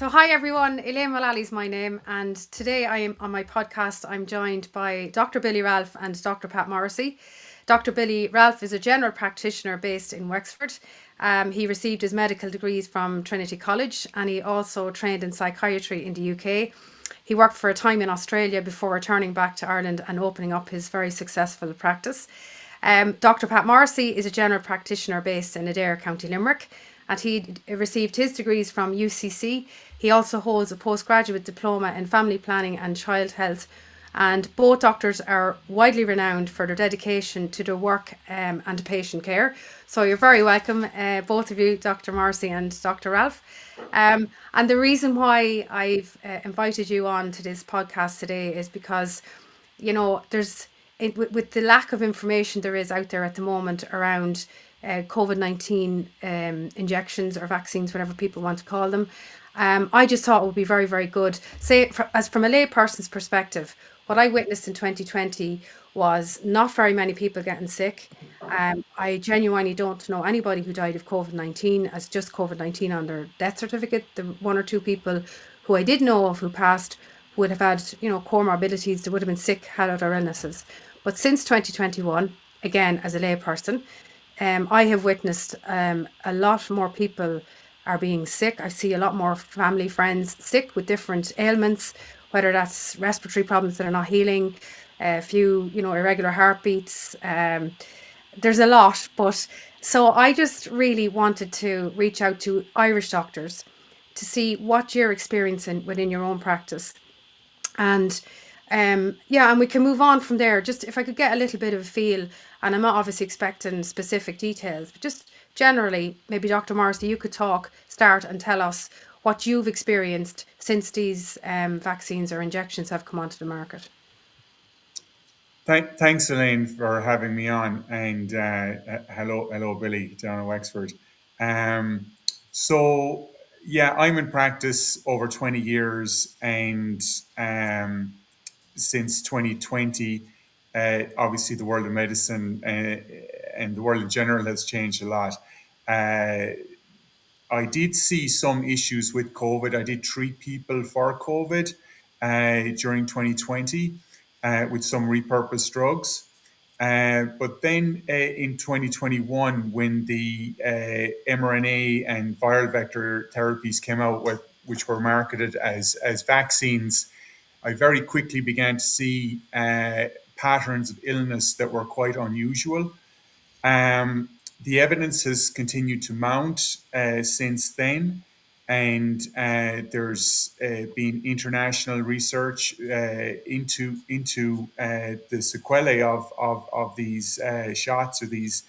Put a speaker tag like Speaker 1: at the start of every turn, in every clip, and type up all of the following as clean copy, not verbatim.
Speaker 1: So hi everyone, Elaine is my name, and today I am on my podcast. I'm joined by Dr. Billy Ralph and Dr. Pat Morrissey. Dr. Billy Ralph is a general practitioner based in Wexford. He received his medical degrees from Trinity College, and he also trained in psychiatry in the UK. He worked for a time in Australia before returning back to Ireland and opening up his very successful practice. Dr. Pat Morrissey is a general practitioner based in Adair, County Limerick, and he received his degrees from UCC. He also holds a postgraduate diploma in family planning and child health. And both doctors are widely renowned for their dedication to their work and patient care. So you're very welcome, both of you, Dr. Morrissey and Dr. Ralph. And the reason why I've invited you on to this podcast today is because, there's with the lack of information there is out there at the moment around COVID-19 injections or vaccines, whatever people want to call them. I just thought it would be very, very good. Say, as from a lay person's perspective, what I witnessed in 2020 was not very many people getting sick. I genuinely don't know anybody who died of COVID-19 as just COVID-19 on their death certificate. The one or two people who I did know of who passed would have had, comorbidities. They would have been sick, had other illnesses. But since 2021, again, as a lay person, I have witnessed a lot more people are being sick. I see a lot more family, friends sick with different ailments, whether that's respiratory problems that are not healing, a few, irregular heartbeats. There's a lot, but so I just really wanted to reach out to Irish doctors to see what you're experiencing within your own practice. And and we can move on from there. Just if I could get a little bit of a feel, and I'm not obviously expecting specific details, but just generally, maybe Dr. Morrissey, you could start and tell us what you've experienced since these vaccines or injections have come onto the market.
Speaker 2: Thanks, Elaine, for having me on, and hello, Billy down in Wexford. Um, so, yeah, I'm in practice over 20 years, and since 2020, obviously the world of medicine and the world in general has changed a lot. Uh, I did see some issues with COVID. I did treat people for COVID during 2020 with some repurposed drugs. But then in 2021, when the mRNA and viral vector therapies came out, which were marketed as vaccines, I very quickly began to see patterns of illness that were quite unusual. Um, the evidence has continued to mount since then, and there's been international research into the sequelae of these shots or these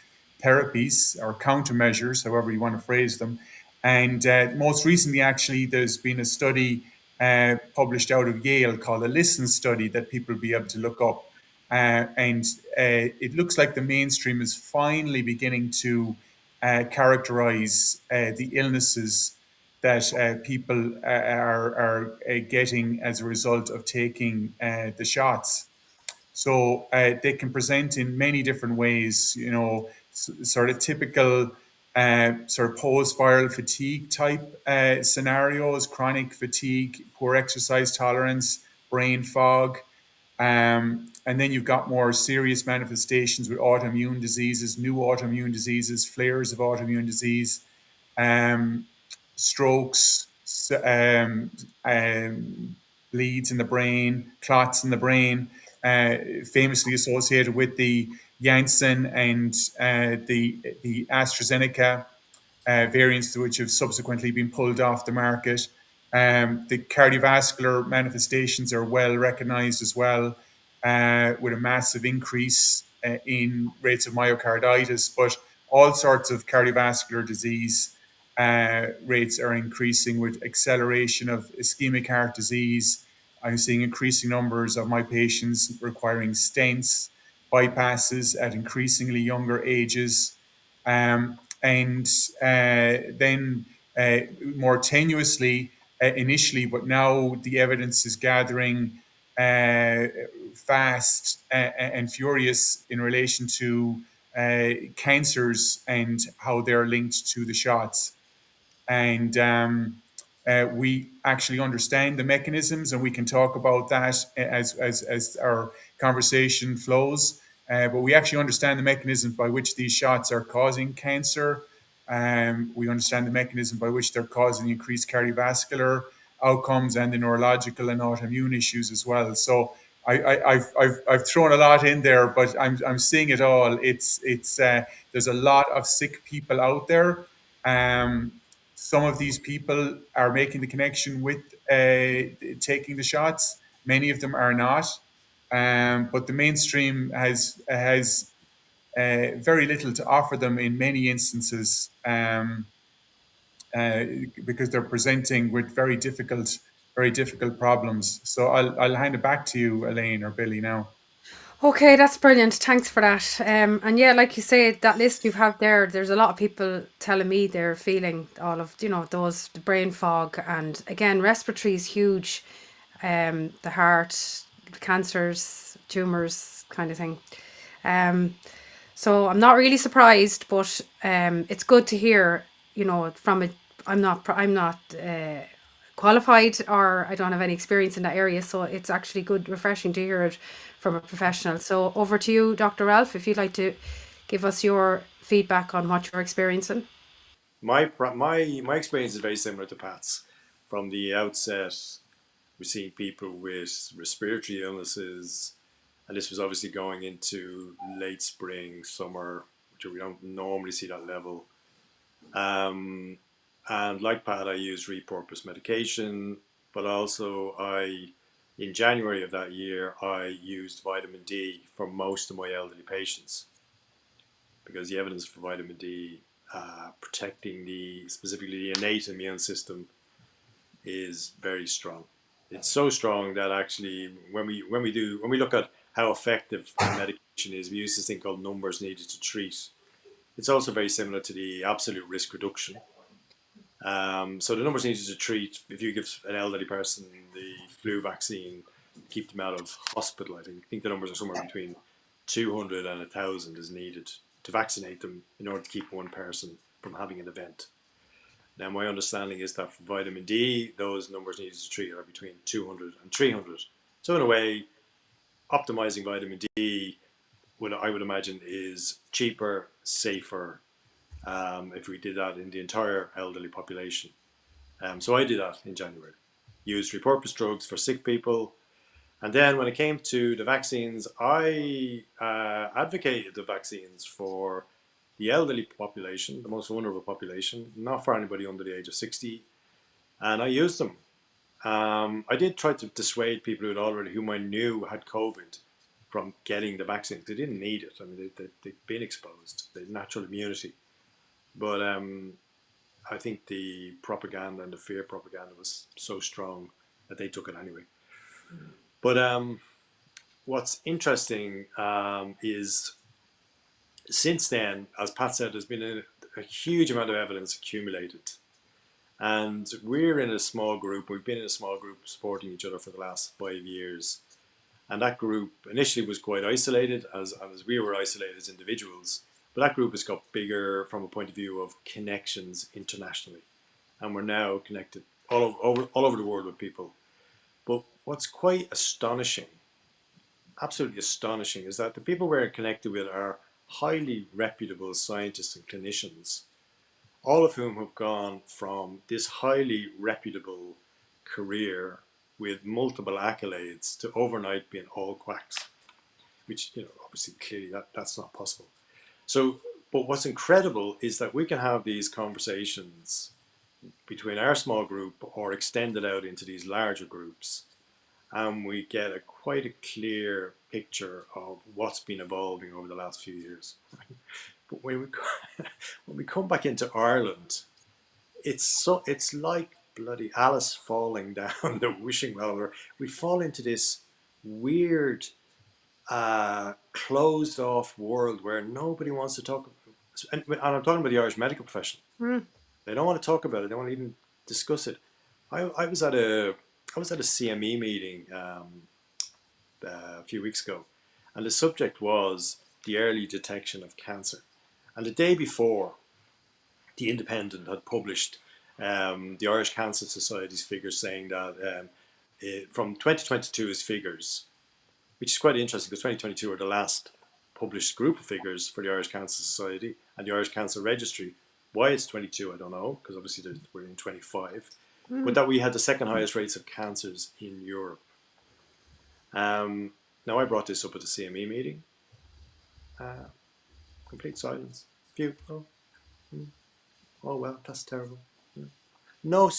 Speaker 2: therapies or countermeasures, however you want to phrase them. And most recently, actually, there's been a study published out of Yale called a Listen study that people will be able to look up. And it looks like the mainstream is finally beginning to characterize the illnesses that people are getting as a result of taking the shots. So they can present in many different ways, sort of typical sort of post-viral fatigue type scenarios, chronic fatigue, poor exercise tolerance, brain fog. And then you've got more serious manifestations with autoimmune diseases, new autoimmune diseases, flares of autoimmune disease, um, strokes, bleeds in the brain, clots in the brain, famously associated with the Janssen and the AstraZeneca variants, which have subsequently been pulled off the market. The cardiovascular manifestations are well recognized as well, with a massive increase in rates of myocarditis, but all sorts of cardiovascular disease rates are increasing with acceleration of ischemic heart disease. I'm seeing increasing numbers of my patients requiring stents, bypasses at increasingly younger ages. And then more tenuously initially, but now the evidence is gathering uh, fast and furious in relation to cancers and how they're linked to the shots. And we actually understand the mechanisms, and we can talk about that as our conversation flows. But we actually understand the mechanisms by which these shots are causing cancer. We understand the mechanism by which they're causing increased cardiovascular outcomes and the neurological and autoimmune issues as well. So I've thrown a lot in there, but I'm seeing it all. It's there's a lot of sick people out there. Um, some of these people are making the connection with taking the shots. Many of them are not. But the mainstream has very little to offer them in many instances, uh, because they're presenting with very difficult problems. So I'll hand it back to you, Elaine or Billy, now.
Speaker 1: Okay, that's brilliant. Thanks for that. And yeah, like you say, that list you have there, there's a lot of people telling me they're feeling all of, those the brain fog. And again, respiratory is huge. The heart, cancers, tumors, kind of thing. Um, so I'm not really surprised, but it's good to hear, from a, I'm not qualified, or I don't have any experience in that area. So it's actually good, refreshing to hear it from a professional. So over to you, Dr. Ralph, if you'd like to give us your feedback on what you're experiencing.
Speaker 3: My experience is very similar to Pat's. From the outset, we're seeing people with respiratory illnesses, and this was obviously going into late spring, summer, which we don't normally see that level. And like Pat, I used repurposed medication, but also in January of that year, I used vitamin D for most of my elderly patients because the evidence for vitamin D protecting specifically the innate immune system is very strong. It's so strong that actually when we look at how effective medication is, we use this thing called numbers needed to treat. It's also very similar to the absolute risk reduction. So the numbers needed to treat, if you give an elderly person the flu vaccine, keep them out of hospital, I think the numbers are somewhere between 200 and 1,000 is needed to vaccinate them in order to keep one person from having an event. Now, my understanding is that for vitamin D, those numbers needed to treat are between 200 and 300. So in a way, optimizing vitamin D, I would imagine, is cheaper, safer, if we did that in the entire elderly population. So I did that in January. Used repurposed drugs for sick people. And then when it came to the vaccines, I advocated the vaccines for the elderly population, the most vulnerable population, not for anybody under the age of 60. And I used them. I did try to dissuade people whom I knew had COVID from getting the vaccine. They didn't need it. I mean, they'd been exposed. They had natural immunity. But I think the propaganda and the fear propaganda was so strong that they took it anyway. But what's interesting is since then, as Pat said, there's been a huge amount of evidence accumulated. And we're in a small group. We've been in a small group supporting each other for the last 5 years. And that group initially was quite isolated, as we were isolated as individuals. But that group has got bigger from a point of view of connections internationally. And we're now connected all over the world with people. But what's quite astonishing, absolutely astonishing, is that the people we're connected with are highly reputable scientists and clinicians, all of whom have gone from this highly reputable career with multiple accolades to overnight being all quacks, which, obviously clearly that's not possible. So, but what's incredible is that we can have these conversations between our small group or extended out into these larger groups, and we get quite a clear picture of what's been evolving over the last few years. But when we come back into Ireland, it's like bloody Alice falling down the wishing well, where we fall into this weird closed off world where nobody wants to talk. And I'm talking about the Irish medical profession. They don't want to talk about it. They don't want to even discuss it. I was at a CME meeting a few weeks ago, and the subject was the early detection of cancer. And the day before, The Independent had published The Irish Cancer Society's figures saying that from 2022's figures, which is quite interesting because 2022 are the last published group of figures for the Irish Cancer Society and the Irish Cancer Registry. Why it's 22, I don't know, because obviously we're in 25. But that we had the second highest rates of cancers in Europe. Now, I brought this up at the CME meeting. Complete silence. Phew. Oh well, that's terrible. No,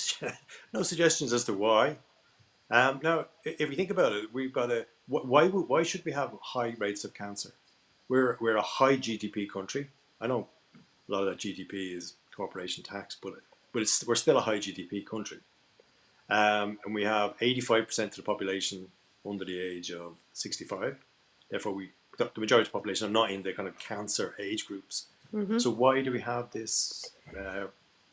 Speaker 3: no suggestions as to why. Now, if you think about it, we've got a why should we have high rates of cancer? We're a high GDP country. I know a lot of that GDP is corporation tax, but we're still a high GDP country, and we have 85% of the population under the age of 65. Therefore, the majority of the population are not in the kind of cancer age groups. So why do we have this?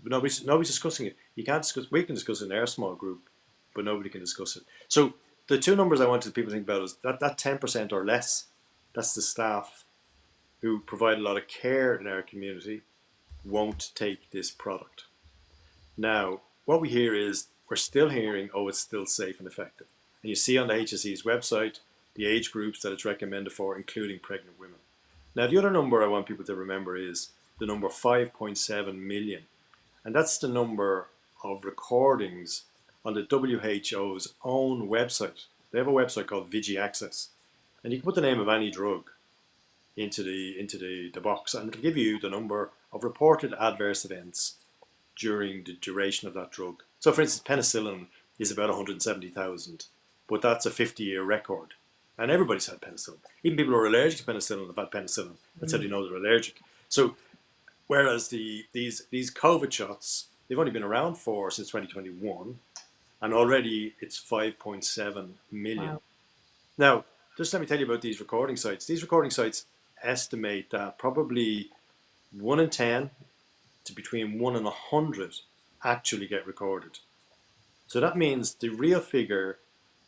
Speaker 3: Nobody's discussing it. You can't discuss. We can discuss it in our small group, but nobody can discuss it. So the two numbers I wanted people to think about is that 10% or less. That's the staff who provide a lot of care in our community won't take this product. Now, what we hear is we're still hearing, oh, it's still safe and effective. And you see on the HSE's website the age groups that it's recommended for, including pregnant women. Now, the other number I want people to remember is the number 5.7 million. And that's the number of recordings on the WHO's own website. They have a website called VigiAccess. And you can put the name of any drug into the box, and it'll give you the number of reported adverse events during the duration of that drug. So, for instance, penicillin is about 170,000, but that's a 50-year record. And everybody's had penicillin. Even people who are allergic to penicillin have had penicillin. That's how they know they're allergic. So, whereas these COVID shots, they've only been around since 2021, and already it's 5.7 million. Wow. Now, just let me tell you about these recording sites. These recording sites estimate that probably 1 in 10 to between 1 in 100 actually get recorded. So that means the real figure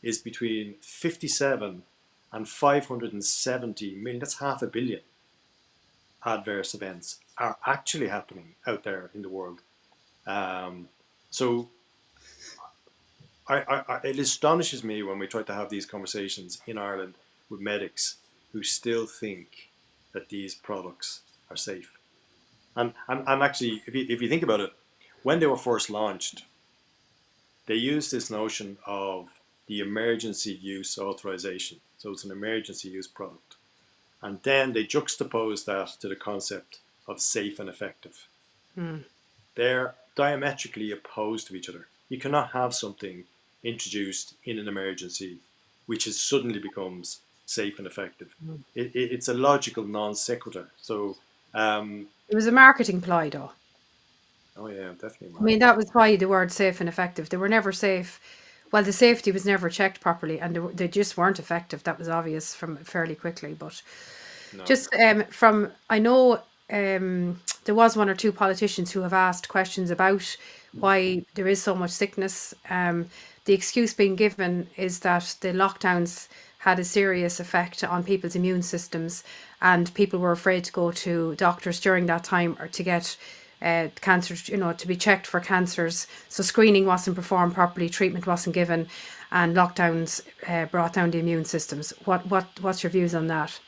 Speaker 3: is between 57 and 570 million. That's 500 million adverse events are actually happening out there in the world. So it astonishes me when we try to have these conversations in Ireland with medics who still think that these products are safe. And actually, if you think about it, when they were first launched, they used this notion of the emergency use authorization. So it's an emergency use product. And then they juxtaposed that to the concept of safe and effective. They're diametrically opposed to each other. You cannot have something introduced in an emergency which suddenly becomes safe and effective. It's a logical non sequitur. So
Speaker 1: it was a marketing ploy, though.
Speaker 3: Oh yeah, definitely.
Speaker 1: I mean, that was why the word safe and effective. They were never safe. Well, the safety was never checked properly, and they just weren't effective. That was obvious from fairly quickly. But just I know there was one or two politicians who have asked questions about why there is so much sickness. The excuse being given is that the lockdowns had a serious effect on people's immune systems, and people were afraid to go to doctors during that time or to get cancer, to be checked for cancers. So screening wasn't performed properly, treatment wasn't given, and lockdowns brought down the immune systems. What's your views on that?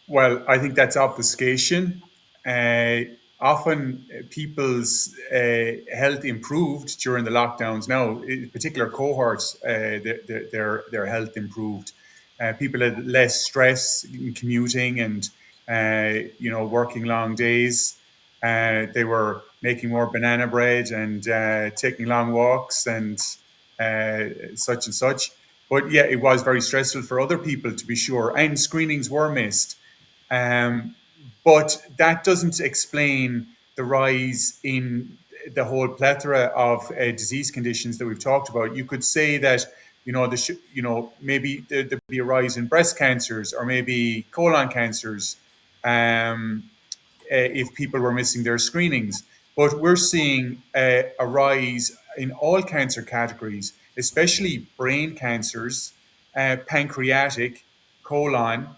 Speaker 2: Well, I think that's obfuscation. Often people's health improved during the lockdowns. Now, in particular cohorts, their health improved. People had less stress in commuting and working long days. They were making more banana bread and taking long walks and such and such. But yeah, it was very stressful for other people, to be sure, and screenings were missed. But that doesn't explain the rise in the whole plethora of disease conditions that we've talked about. You could say that maybe there'd be a rise in breast cancers or maybe colon cancers if people were missing their screenings. But we're seeing a rise in all cancer categories, especially brain cancers, pancreatic, colon,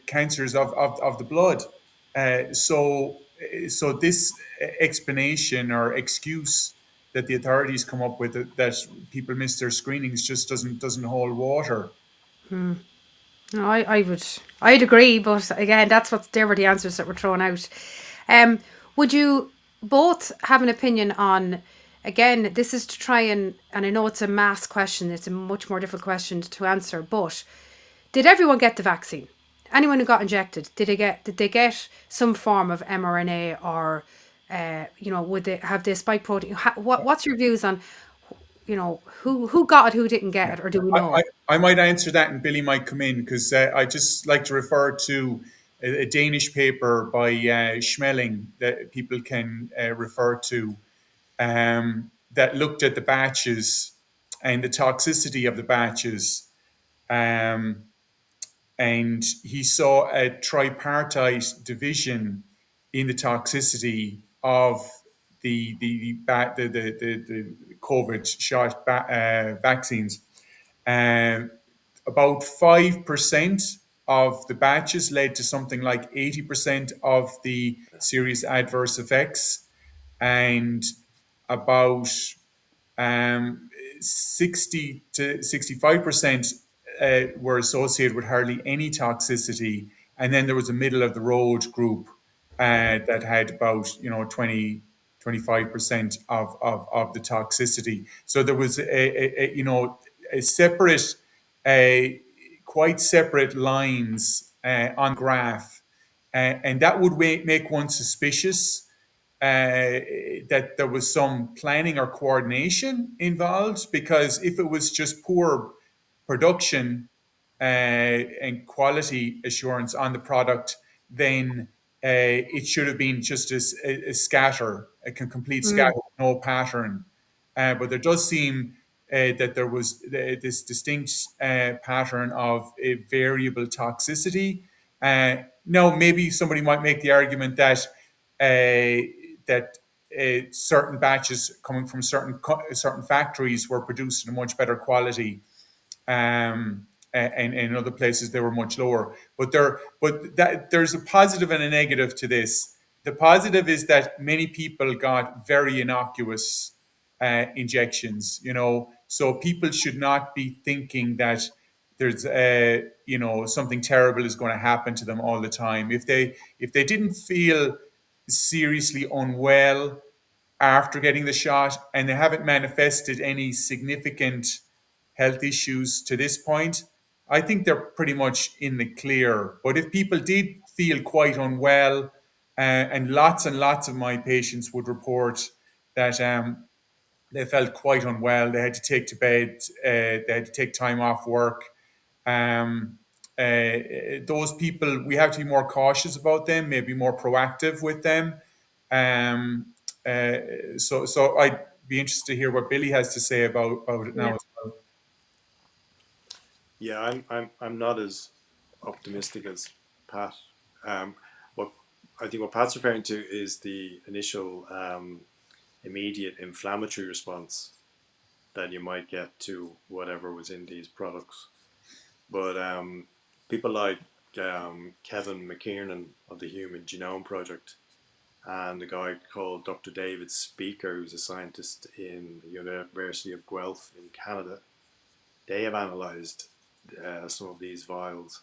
Speaker 2: cancers of the blood. So this explanation or excuse that the authorities come up with, that people miss their screenings, just doesn't hold water.
Speaker 1: No, I'd agree, but again, there were the answers that were thrown out. Um, would you both have an opinion on? Again, this is to try and I know it's a mass question. It's a much more difficult question to answer. But did everyone get the vaccine? Anyone who got injected, did they get some form of mRNA, or would they have the spike protein? What's your views on who got it, who didn't get it, or do we know?
Speaker 2: I might answer that, and Billy might come in, because I just like to refer to a Danish paper by Schmeling that people can refer to, that looked at the batches and the toxicity of the batches. Um, and he saw a tripartite division in the toxicity of the COVID shot vaccines. Um, about 5% of the batches led to something like 80% of the serious adverse effects, and about 60 to 65% were associated with hardly any toxicity. And then there was a middle of the road group that had about 20-25% of the toxicity. So there was a separate, a quite separate lines on the graph, and that would make one suspicious that there was some planning or coordination involved, because if it was just poor production and quality assurance on the product, then it should have been just a scatter, a complete scatter, no pattern. But there does seem that there was this distinct pattern of a variable toxicity. Now, maybe somebody might make the argument that certain batches coming from certain factories were produced in a much better quality, and in other places they were much lower. But there's a positive and a negative to this. The positive is that many people got very innocuous injections. So people should not be thinking that there's something terrible is going to happen to them all the time. If they didn't feel seriously unwell after getting the shot, and they haven't manifested any significant health issues to this point, I think they're pretty much in the clear. But if people did feel quite unwell, and lots of my patients would report that they felt quite unwell, they had to take to bed, they had to take time off work. Um, those people, we have to be more cautious about them, maybe more proactive with them. Um, so I'd be interested to hear what Billy has to say about it now
Speaker 1: Yeah.
Speaker 2: as well.
Speaker 3: Yeah, I'm not as optimistic as Pat. What I think what Pat's referring to is the initial immediate inflammatory response that you might get to whatever was in these products. But people like Kevin McKiernan of the Human Genome Project, and a guy called Dr. David Speaker, who's a scientist in the University of Guelph in Canada, they have analysed some of these vials.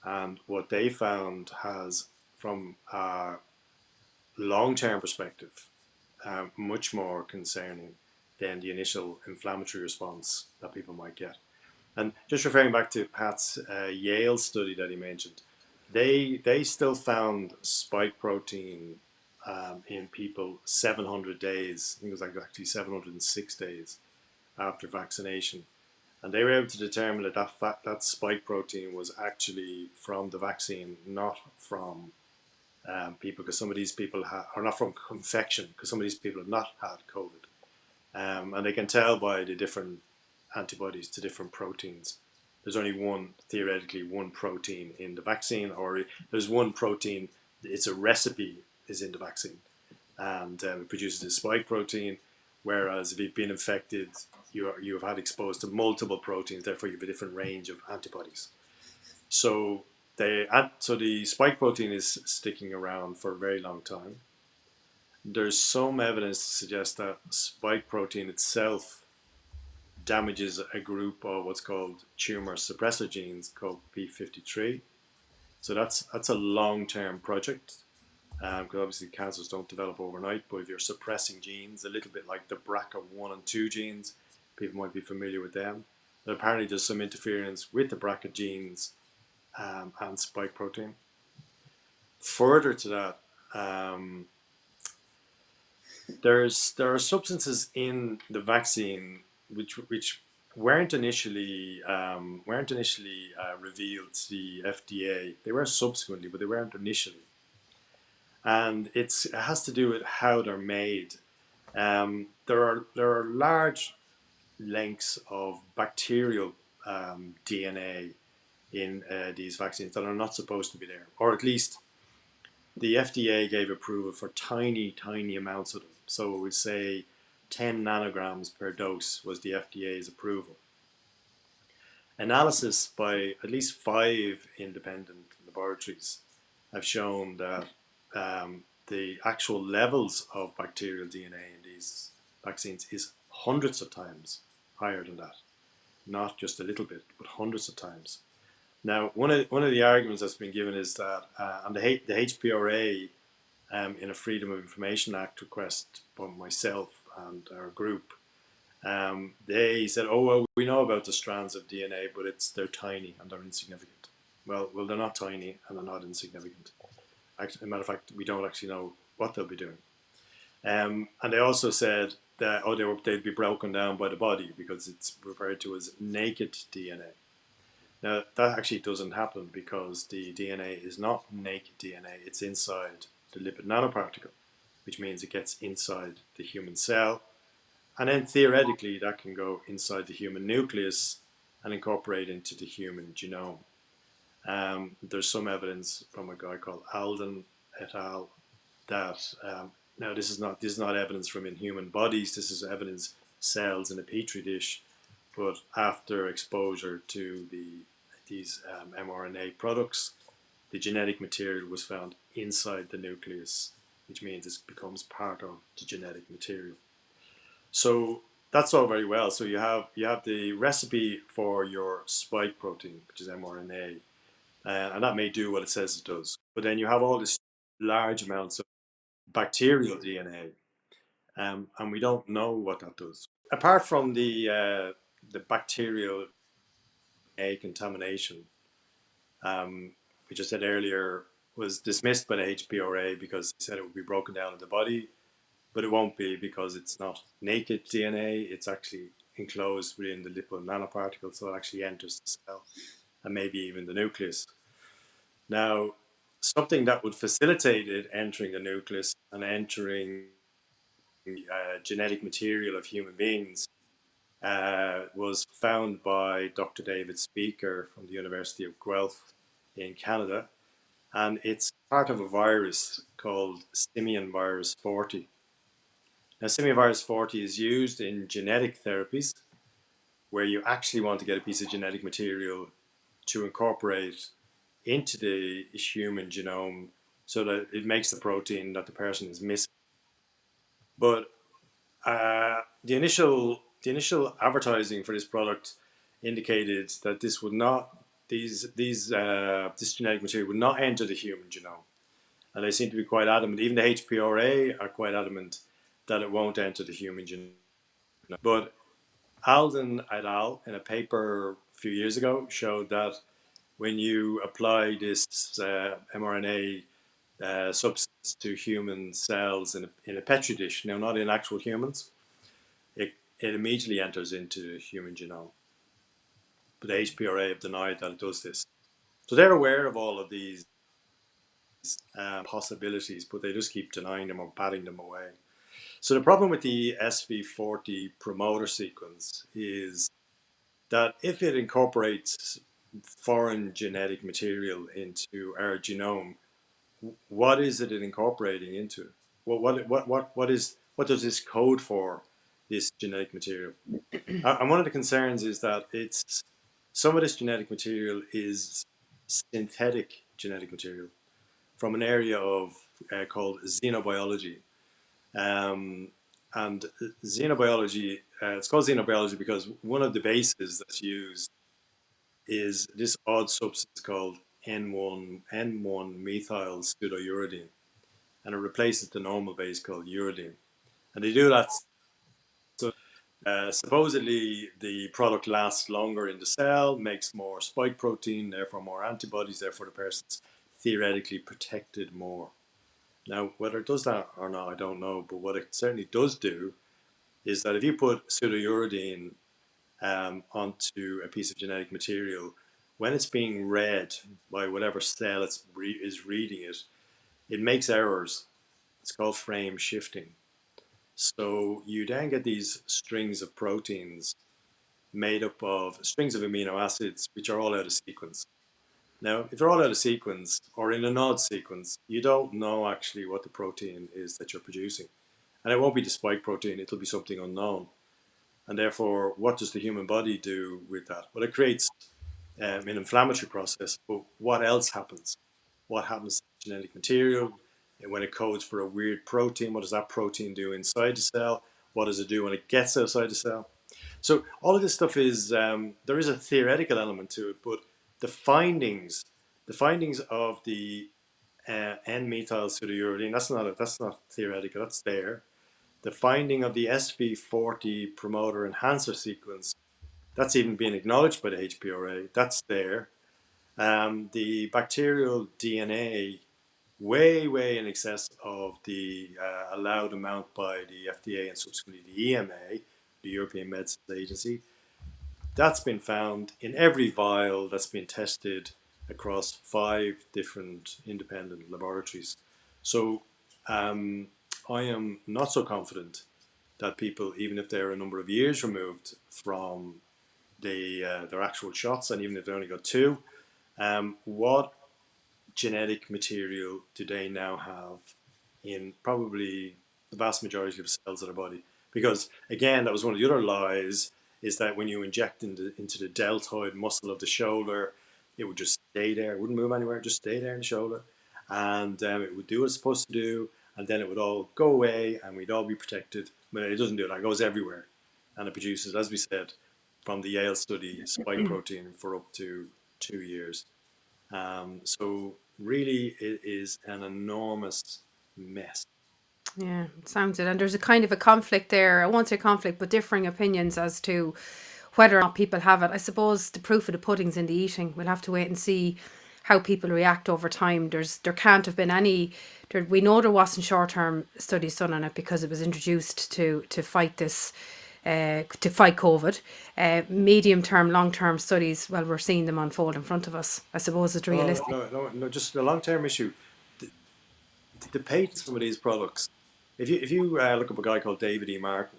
Speaker 3: And what they found has, from a long-term perspective, much more concerning than the initial inflammatory response that people might get. And just referring back to Pat's Yale study that he mentioned, they still found spike protein in people 700 days. I think it was like actually 706 days after vaccination, and they were able to determine that spike protein was actually from the vaccine, not from people, because some of these people are not from infection, because some of these people have not had COVID, and they can tell by the different antibodies to different proteins. There's only theoretically one protein in the vaccine, or there's one protein, it's a recipe is in the vaccine, and it produces a spike protein. Whereas if you've been infected, you have had exposed to multiple proteins, therefore you have a different range of antibodies. So so the spike protein is sticking around for a very long time. There's some evidence to suggest that spike protein itself damages a group of what's called tumor suppressor genes called P53. So that's a long-term project, because obviously cancers don't develop overnight. But if you're suppressing genes, a little bit like the BRCA1 and 2 genes, people might be familiar with them. But apparently, there's some interference with the BRCA genes and spike protein. Further to that, there are substances in the vaccine which weren't initially revealed to the FDA. They were subsequently, but they weren't initially, and it has to do with how they're made. There are large lengths of bacterial DNA in these vaccines that are not supposed to be there, or at least the FDA gave approval for tiny, tiny amounts of them. So we say 10 nanograms per dose was the FDA's approval. Analysis by at least 5 independent laboratories have shown that the actual levels of bacterial DNA in these vaccines is hundreds of times higher than that. Not just a little bit, but hundreds of times. Now, one of the arguments that's been given is that, and the HPRA, in a Freedom of Information Act request from myself and our group, they said, "Oh well, we know about the strands of DNA, but they're tiny and they're insignificant." Well, they're not tiny and they're not insignificant. As a matter of fact, we don't actually know what they'll be doing. And they also said that they'd be broken down by the body because it's referred to as naked DNA. Now, that actually doesn't happen because the DNA is not naked DNA, it's inside the lipid nanoparticle, which means it gets inside the human cell. And then theoretically, that can go inside the human nucleus and incorporate into the human genome. There's some evidence from a guy called Alden et al. That now this is not evidence from in human bodies. This is evidence cells in a petri dish, but after exposure to these mRNA products, the genetic material was found inside the nucleus, which means it becomes part of the genetic material. So that's all very well. So you have the recipe for your spike protein, which is mRNA, and that may do what it says it does. But then you have all this large amounts of bacterial DNA, and we don't know what that does. Apart from the bacterial contamination, which I said earlier was dismissed by the HPRA because they said it would be broken down in the body, but it won't be because it's not naked DNA. It's actually enclosed within the lipid nanoparticle, so it actually enters the cell and maybe even the nucleus. Now, something that would facilitate it entering the nucleus and entering genetic material of human beings was found by Dr. David Speaker from the University of Guelph in Canada, and it's part of a virus called simian virus 40. Now, simian virus 40 is used in genetic therapies where you actually want to get a piece of genetic material to incorporate into the human genome so that it makes the protein that the person is missing. But the initial advertising for this product indicated that this would not this genetic material would not enter the human genome, and they seem to be quite adamant. Even the HPRA are quite adamant that it won't enter the human genome. But Alden et al. In a paper a few years ago showed that when you apply this mRNA substance to human cells in a petri dish, now not in actual humans, it immediately enters into the human genome. But the HPRA have denied that it does this. So they're aware of all of these possibilities, but they just keep denying them or batting them away. So the problem with the SV40 promoter sequence is that if it incorporates foreign genetic material into our genome, what is it incorporating into? What does this code for, this genetic material? And one of the concerns is that some of this genetic material is synthetic genetic material from an area of called xenobiology. Um, and xenobiology, it's called xenobiology because one of the bases that's used is this odd substance called N1 methyl pseudouridine, and it replaces the normal base called uridine. And they do that so supposedly the product lasts longer in the cell, makes more spike protein, therefore more antibodies, therefore the person's theoretically protected more. Now, whether it does that or not, I don't know. But what it certainly does do is that if you put pseudouridine onto a piece of genetic material, when it's being read by whatever cell is reading it, it makes errors. It's called frame shifting. So you then get these strings of proteins made up of strings of amino acids, which are all out of sequence. Now, if they're all out of sequence or in an odd sequence, you don't know actually what the protein is that you're producing. And it won't be the spike protein, it'll be something unknown. And therefore, what does the human body do with that? Well, it creates an inflammatory process, but what else happens? What happens to the genetic material? And when it codes for a weird protein, what does that protein do inside the cell? What does it do when it gets outside the cell? So all of this stuff is there is a theoretical element to it, but the findings, of the N-methyl pseudouridine, that's not theoretical, that's there. The finding of the SV40 promoter enhancer sequence, that's even being acknowledged by the HPRA, that's there. The bacterial DNA, way in excess of the allowed amount by the FDA and subsequently the EMA, the European Medicines Agency. That's been found in every vial that's been tested across 5 different independent laboratories. So I am not so confident that people, even if they're a number of years removed from their actual shots, and even if they only got 2, what genetic material do they now have in probably the vast majority of cells of their body? Because again, that was one of the other lies, is that when you inject into the deltoid muscle of the shoulder, it would just stay there. It wouldn't move anywhere, just stay there in the shoulder. And it would do what it's supposed to do. And then it would all go away and we'd all be protected. But it doesn't do that. It goes everywhere. And it produces, as we said, from the Yale study, spike protein for up to 2 years. So really, it is an enormous mess.
Speaker 1: Yeah, it sounds it. And there's a kind of a conflict there. I won't say conflict, but differing opinions as to whether or not people have it. I suppose the proof of the pudding's in the eating. We'll have to wait and see how people react over time. There can't have been any. We know there wasn't short-term studies done on it because it was introduced to fight this. To fight COVID, medium-term, long-term studies. Well, we're seeing them unfold in front of us. I suppose it's realistic.
Speaker 3: No, just the long-term issue. The patents for these products. If you look up a guy called David E. Martin,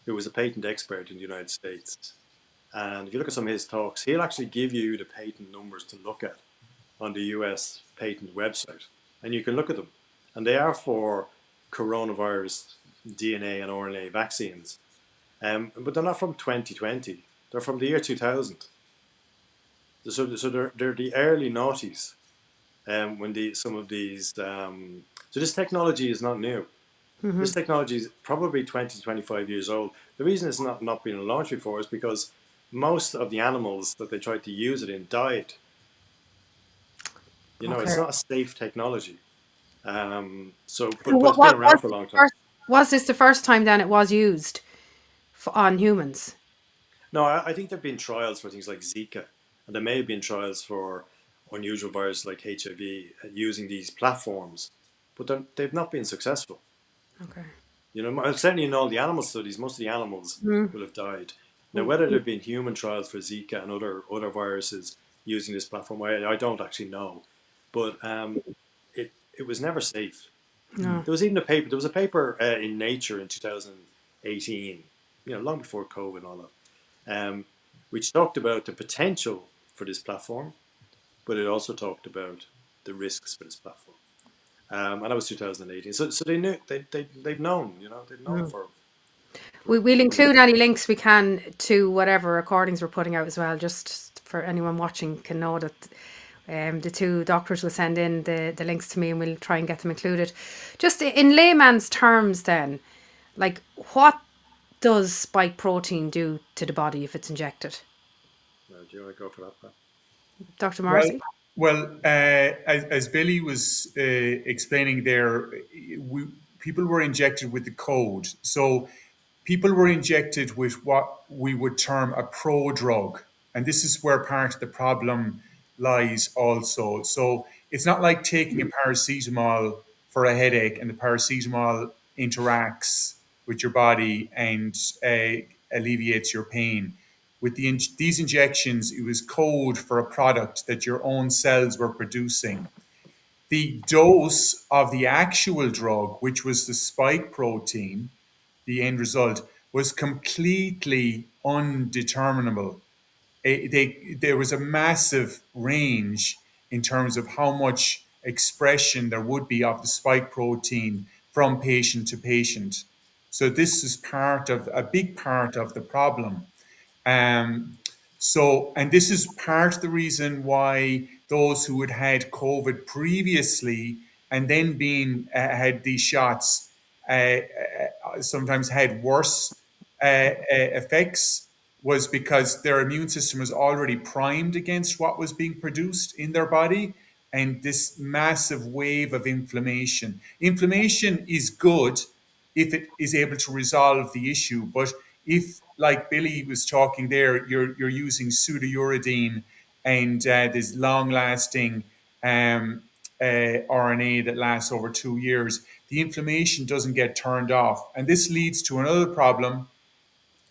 Speaker 3: who was a patent expert in the United States, and if you look at some of his talks, he'll actually give you the patent numbers to look at on the US patent website, and you can look at them, and they are for coronavirus DNA and RNA vaccines. But they're not from 2020. They're from the year 2000. So they're the early noughties. When some of these. So this technology is not new. Mm-hmm. This technology is probably 20 to 25 years old. The reason it's not been launched before is because most of the animals that they tried to use it in died. It's not a safe technology. But it's been around for a long time.
Speaker 1: Was this the first time then it was used on humans?
Speaker 3: No, I think there have been trials for things like Zika, and there may have been trials for unusual viruses like HIV using these platforms, but they've not been successful.
Speaker 1: Okay.
Speaker 3: Certainly in all the animal studies, most of the animals will have died. Now, whether there have been human trials for Zika and other viruses using this platform, I don't actually know, but it was never safe.
Speaker 1: No.
Speaker 3: There was even a paper. There was a paper in Nature in 2018, long before COVID and all that, which talked about the potential for this platform, but it also talked about the risks for this platform. And that was 2018. So they knew, they've known, they've known for.
Speaker 1: We'll include any links we can to whatever recordings we're putting out as well, just for anyone watching can know that The two doctors will send in the links to me and we'll try and get them included. Just in layman's terms then, like what does spike protein do to the body if it's injected?
Speaker 3: Do you want to go for that, Pat?
Speaker 1: Dr.
Speaker 2: Well,
Speaker 1: Morrissey?
Speaker 2: as Billy was explaining there, people were injected with the code. So people were injected with what we would term a prodrug. And this is where part of the problem lies also. So it's not like taking a paracetamol for a headache and the paracetamol interacts with your body and alleviates your pain. With these injections, it was code for a product that your own cells were producing. The dose of the actual drug, which was the spike protein, the end result, was completely undeterminable. There was a massive range in terms of how much expression there would be of the spike protein from patient to patient. So this is part of a big part of the problem. Um, and this is part of the reason why those who had COVID previously and then had these shots sometimes had worse effects was because their immune system was already primed against what was being produced in their body and this massive wave of inflammation. Inflammation is good if it is able to resolve the issue, but if, like Billy was talking there, you're using pseudouridine and this long-lasting RNA that lasts over 2 years, the inflammation doesn't get turned off, and this leads to another problem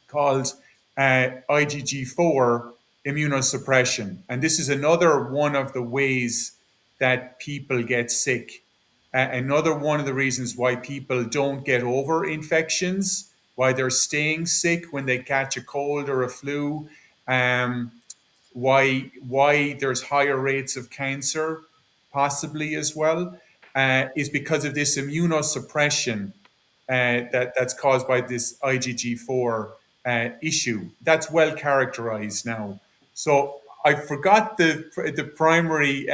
Speaker 2: called IgG4 immunosuppression. And this is another one of the ways that people get sick. Another one of the reasons why people don't get over infections, why they're staying sick when they catch a cold or a flu, um, why there's higher rates of cancer, possibly as well, is because of this immunosuppression that's caused by this IgG4 issue. That's well characterized now. So I forgot the primary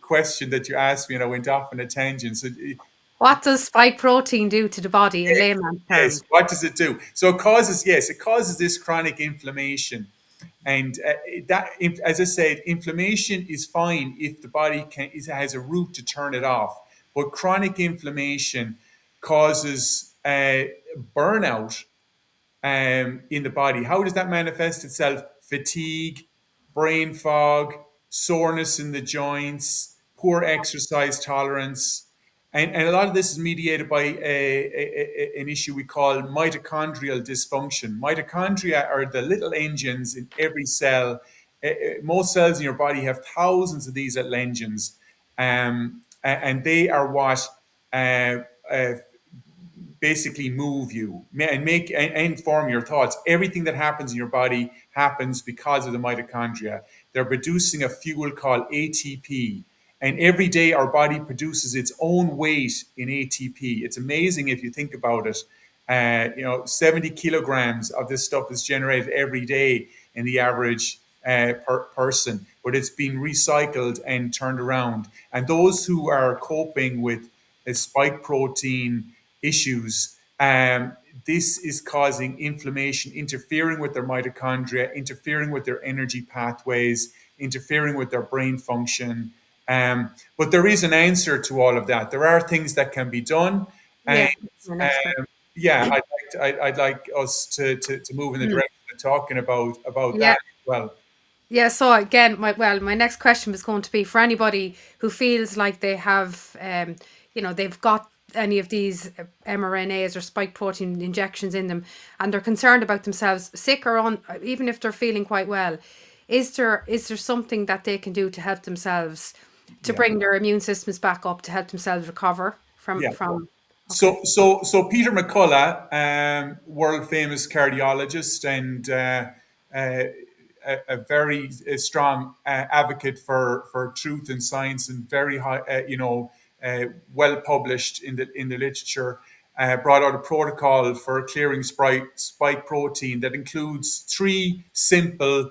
Speaker 2: question that you asked me, and I went off on a tangent. So
Speaker 1: What does spike protein do to the body in layman's
Speaker 2: yes,
Speaker 1: terms?
Speaker 2: what does it do? So it causes this chronic inflammation. And as I said, inflammation is fine if the body has a route to turn it off. But chronic inflammation causes burnout in the body. How does that manifest itself? Fatigue, brain fog, soreness in the joints, poor exercise tolerance. And a lot of this is mediated by an issue we call mitochondrial dysfunction. Mitochondria are the little engines in every cell. Most cells in your body have thousands of these little engines, and they are what uh, uh, basically move you and and inform your thoughts. Everything that happens in your body happens because of the mitochondria. They're producing a fuel called ATP. And every day our body produces its own weight in ATP. It's amazing if you think about it. 70 kilograms of this stuff is generated every day in the average person, but it's been recycled and turned around. And those who are coping with spike protein issues, this is causing inflammation, interfering with their mitochondria, interfering with their energy pathways, interfering with their brain function. But there is an answer to all of that. There are things that can be done, and
Speaker 1: Yeah, my next question.
Speaker 2: yeah, I'd like us to move in the direction of talking about
Speaker 1: Yeah.
Speaker 2: that as well.
Speaker 1: Yeah, so again, my next question was going to be for anybody who feels like they have, they've got any of these mRNAs or spike protein injections in them, and they're concerned about themselves, sick or on, even if they're feeling quite well. Is there something that they can do to help themselves to
Speaker 2: Yeah,
Speaker 1: bring their immune systems back up to help themselves recover from
Speaker 2: yeah.
Speaker 1: from? Okay.
Speaker 2: So Peter McCullough, world famous cardiologist and uh, a very strong advocate for truth and science and very high, well published in the literature. Brought out a protocol for clearing spike protein that includes three simple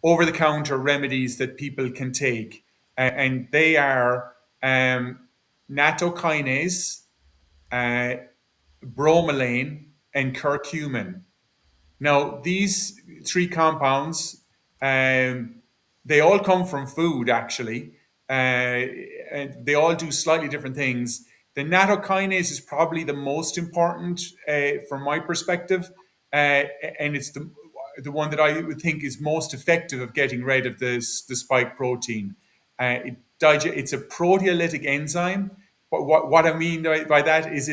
Speaker 2: over the counter remedies that people can take. and they are nattokinase, uh, bromelain, and curcumin. Now, these three compounds, um, they all come from food, actually, and they all do slightly different things. The nattokinase is probably the most important from my perspective, and it's the one that I would think is most effective of getting rid of the spike protein. It's a proteolytic enzyme, but what I mean by that is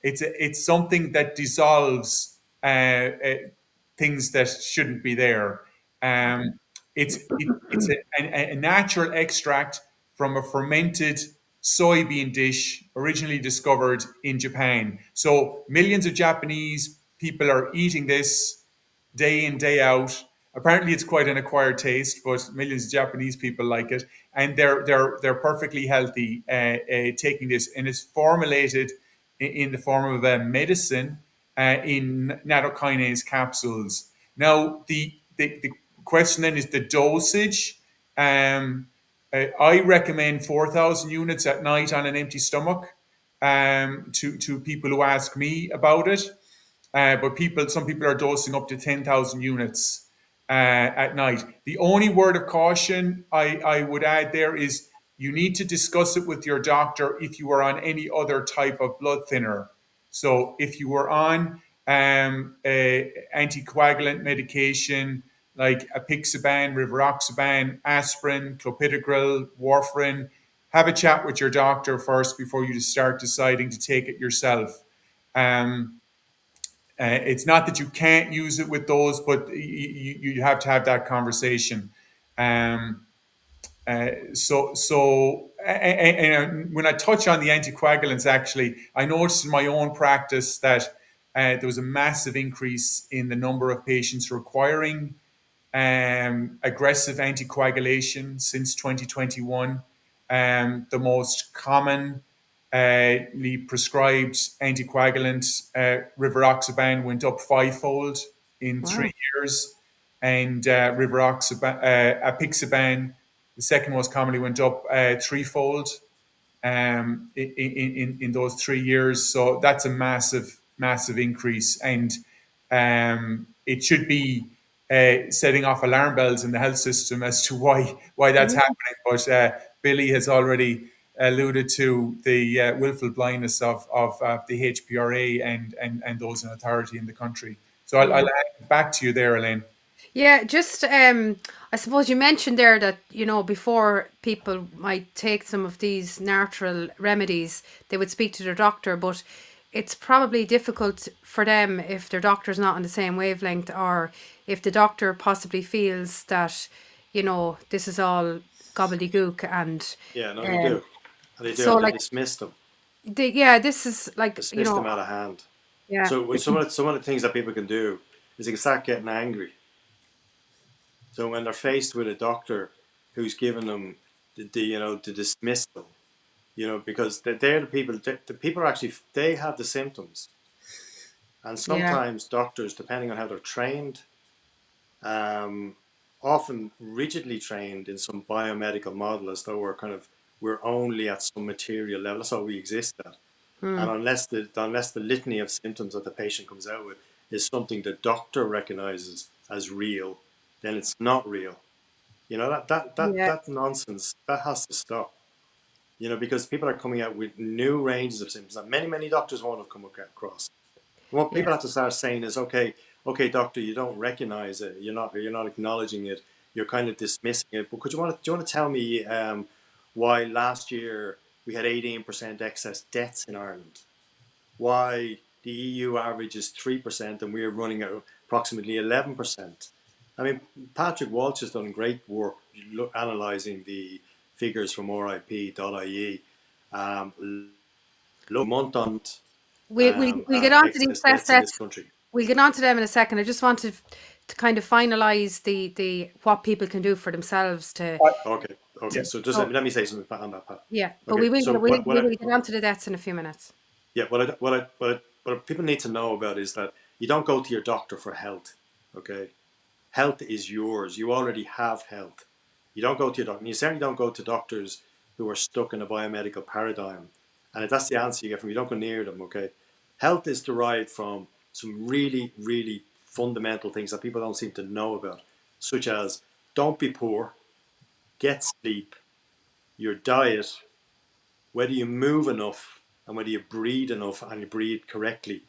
Speaker 2: it's something that dissolves things that shouldn't be there. Um, it's a natural extract from a fermented soybean dish originally discovered in Japan. So millions of Japanese people are eating this day in, day out. Apparently, it's quite an acquired taste, but millions of Japanese people like it, and they're perfectly healthy taking this. And it's formulated in the form of a medicine in nattokinase capsules. Now, the question then is the dosage. I recommend 4,000 units at night on an empty stomach to people who ask me about it. But some people are dosing up to 10,000 units at night. The only word of caution I would add there is you need to discuss it with your doctor if you are on any other type of blood thinner. So if you were on a anticoagulant medication like apixaban, rivaroxaban, aspirin, clopidogrel, warfarin, have a chat with your doctor first before you start deciding to take it yourself. Um, it's not that you can't use it with those, but you have to have that conversation. Um, and when I touch on the anticoagulants, actually, I noticed in my own practice that there was a massive increase in the number of patients requiring aggressive anticoagulation since 2021. The most commonly prescribed anticoagulant, rivaroxaban, went up fivefold in
Speaker 1: Wow.
Speaker 2: 3 years, and apixaban, the second most commonly, went up threefold in those 3 years. So that's a massive increase, and it should be setting off alarm bells in the health system as to why that's
Speaker 1: Yeah.
Speaker 2: happening. But Billy has already alluded to the willful blindness of the HPRA and those in authority in the country. So I'll
Speaker 1: Yeah.
Speaker 2: hand it back to you there, Elaine.
Speaker 1: Yeah, just I suppose you mentioned there that, before people might take some of these natural remedies, they would speak to their doctor, but it's probably difficult for them if their doctor's not on the same wavelength, or if the doctor possibly feels that, this is all gobbledygook, and
Speaker 3: Yeah, no, they
Speaker 1: um
Speaker 3: do. They do,
Speaker 1: so
Speaker 3: and they
Speaker 1: like
Speaker 3: dismiss them.
Speaker 1: yeah, this is like,
Speaker 3: Dismiss them out of hand.
Speaker 1: yeah.
Speaker 3: So some of the things that people can do is they can start getting angry. So when they're faced with a doctor who's giving them the dismissal, because they're the people. The people are actually, they have the symptoms, and
Speaker 1: Yeah.
Speaker 3: sometimes doctors, depending on how they're trained, um, often rigidly trained in some biomedical model, as though we're only at some material level. That's all we exist at. And unless the litany of symptoms that the patient comes out with is something the doctor recognizes as real, then it's not real.
Speaker 1: Yeah.
Speaker 3: That nonsense that has to stop. Because people are coming out with new ranges of symptoms that many doctors won't have come across. And what
Speaker 1: Yeah.
Speaker 3: people have to start saying is, okay, doctor, you don't recognize it. You're not acknowledging it. You're kind of dismissing it. But do you want to tell me why last year we had 18% excess deaths in Ireland? Why the EU average is 3% and we're running at approximately 11%? I mean, Patrick Walsh has done great work analysing the figures from RIP.ie. Look, month on
Speaker 1: We'll get on to these
Speaker 3: excess
Speaker 1: test
Speaker 3: deaths in this
Speaker 1: sets.
Speaker 3: country.
Speaker 1: We'll get on to them in a second. I just wanted to kind of finalize the what people can do for themselves to.
Speaker 3: Okay.
Speaker 2: Yeah.
Speaker 3: So just
Speaker 1: So
Speaker 3: let me say something on that, Pat.
Speaker 1: yeah, but
Speaker 3: Okay. So
Speaker 1: we will get on to the deaths in a few minutes.
Speaker 3: yeah, what people need to know about is that you don't go to your doctor for health. Okay, health is yours. You already have health. You don't go to your doctor. You certainly don't go to doctors who are stuck in a biomedical paradigm. And if that's the answer you get from, you don't go near them. Okay, health is derived from some really, really fundamental things that people don't seem to know about, such as don't be poor, get sleep, your diet, whether you move enough and whether you breathe enough and you breathe correctly,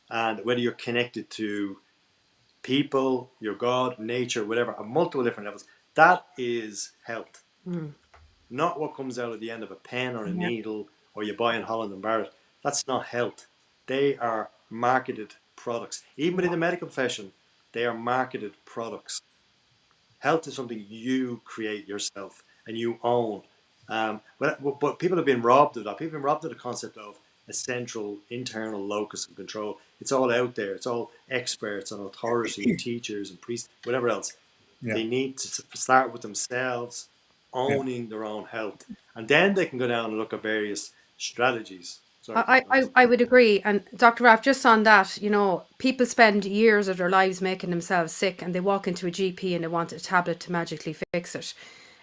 Speaker 3: and whether you're connected to people, your God, nature, whatever, on multiple different levels. That is health, not what comes out at the end of a pen or a
Speaker 1: Yeah.
Speaker 3: needle or you buy in Holland and Barrett. That's not health. They are marketed products. Even within the medical profession, they are marketed products. Health is something you create yourself and you own. But people have been robbed of that. People have been robbed of the concept of a central internal locus of control. It's all out there. It's all experts and authority and teachers and priests, whatever else.
Speaker 2: Yeah.
Speaker 3: They need to start with themselves,
Speaker 2: Yeah.
Speaker 3: owning their own health, and then they can go down and look at various strategies. Sorry.
Speaker 1: I would agree. And Dr. Ralph, just on that, people spend years of their lives making themselves sick and they walk into a GP and they want a tablet to magically fix it.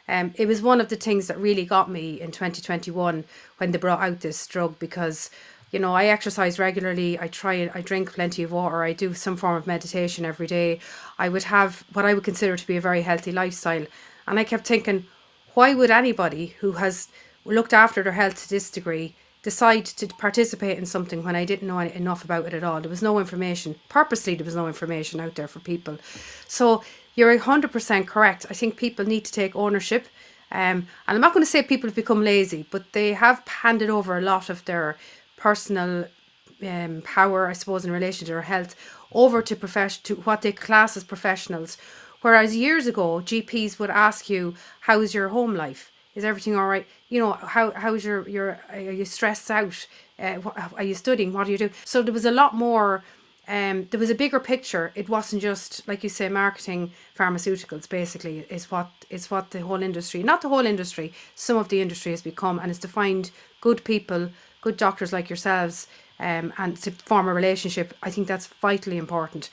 Speaker 1: It was one of the things that really got me in 2021 when they brought out this drug because, I exercise regularly. I drink plenty of water. I do some form of meditation every day. I would have what I would consider to be a very healthy lifestyle. And I kept thinking, why would anybody who has looked after their health to this degree decide to participate in something when I didn't know enough about it at all? There was no information. Purposely, there was no information out there for people. So you're 100% correct. I think people need to take ownership. And I'm not going to say people have become lazy, but they have handed over a lot of their personal power, I suppose, in relation to their health, over to what they class as professionals. Whereas years ago, GPs would ask you, "How's your home life? Is everything all right? How's your are you stressed out? Are you studying? What are you doing?" So there was a lot more. There was a bigger picture. It wasn't just, like you say, marketing pharmaceuticals. Basically, is what the whole industry, not the whole industry, some of the industry has become, and it's to find good people, good doctors like yourselves, and to form a relationship. I think that's vitally important.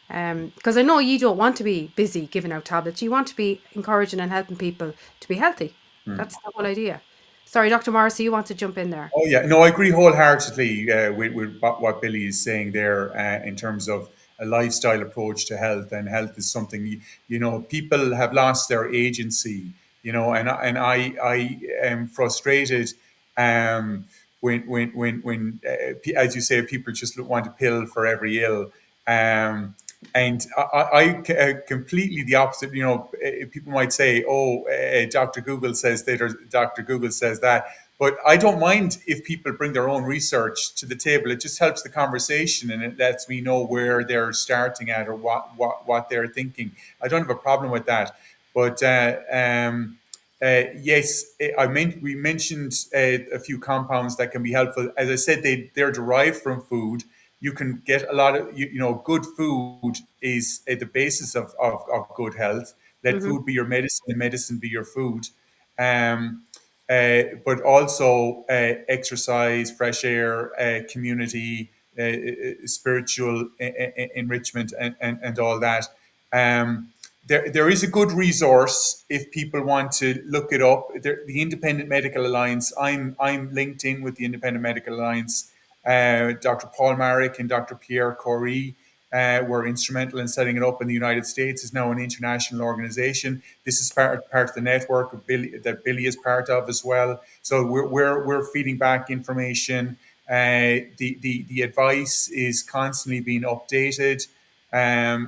Speaker 1: Because I know you don't want to be busy giving out tablets. You want to be encouraging and helping people to be healthy. That's the whole idea. Sorry, Dr. Morrissey, you want to jump in there?
Speaker 2: Oh yeah, no, I agree wholeheartedly with what Billy is saying there in terms of a lifestyle approach to health, and health is something people have lost their agency, and I am frustrated when as you say, people just want a pill for every ill. Um, and I completely the opposite. People might say, "Oh, Doctor Google says that," or "Doctor Google says that." But I don't mind if people bring their own research to the table. It just helps the conversation, and it lets me know where they're starting at or what they're thinking. I don't have a problem with that. But yes, we mentioned a few compounds that can be helpful. As I said, they're derived from food. You can get a lot of, good food is the basis of good health. Let
Speaker 1: Mm-hmm.
Speaker 2: food be your medicine and medicine be your food. Um, but also exercise, fresh air, community, spiritual enrichment, and all that. Um, there is a good resource if people want to look it up. The Independent Medical Alliance. I'm linked in with the Independent Medical Alliance. Dr. Paul Marek and Dr. Pierre Corey were instrumental in setting it up in the United States. It's now an international organization. This is part of the network of that Billy is part of as well. So we're feeding back information. The advice is constantly being updated.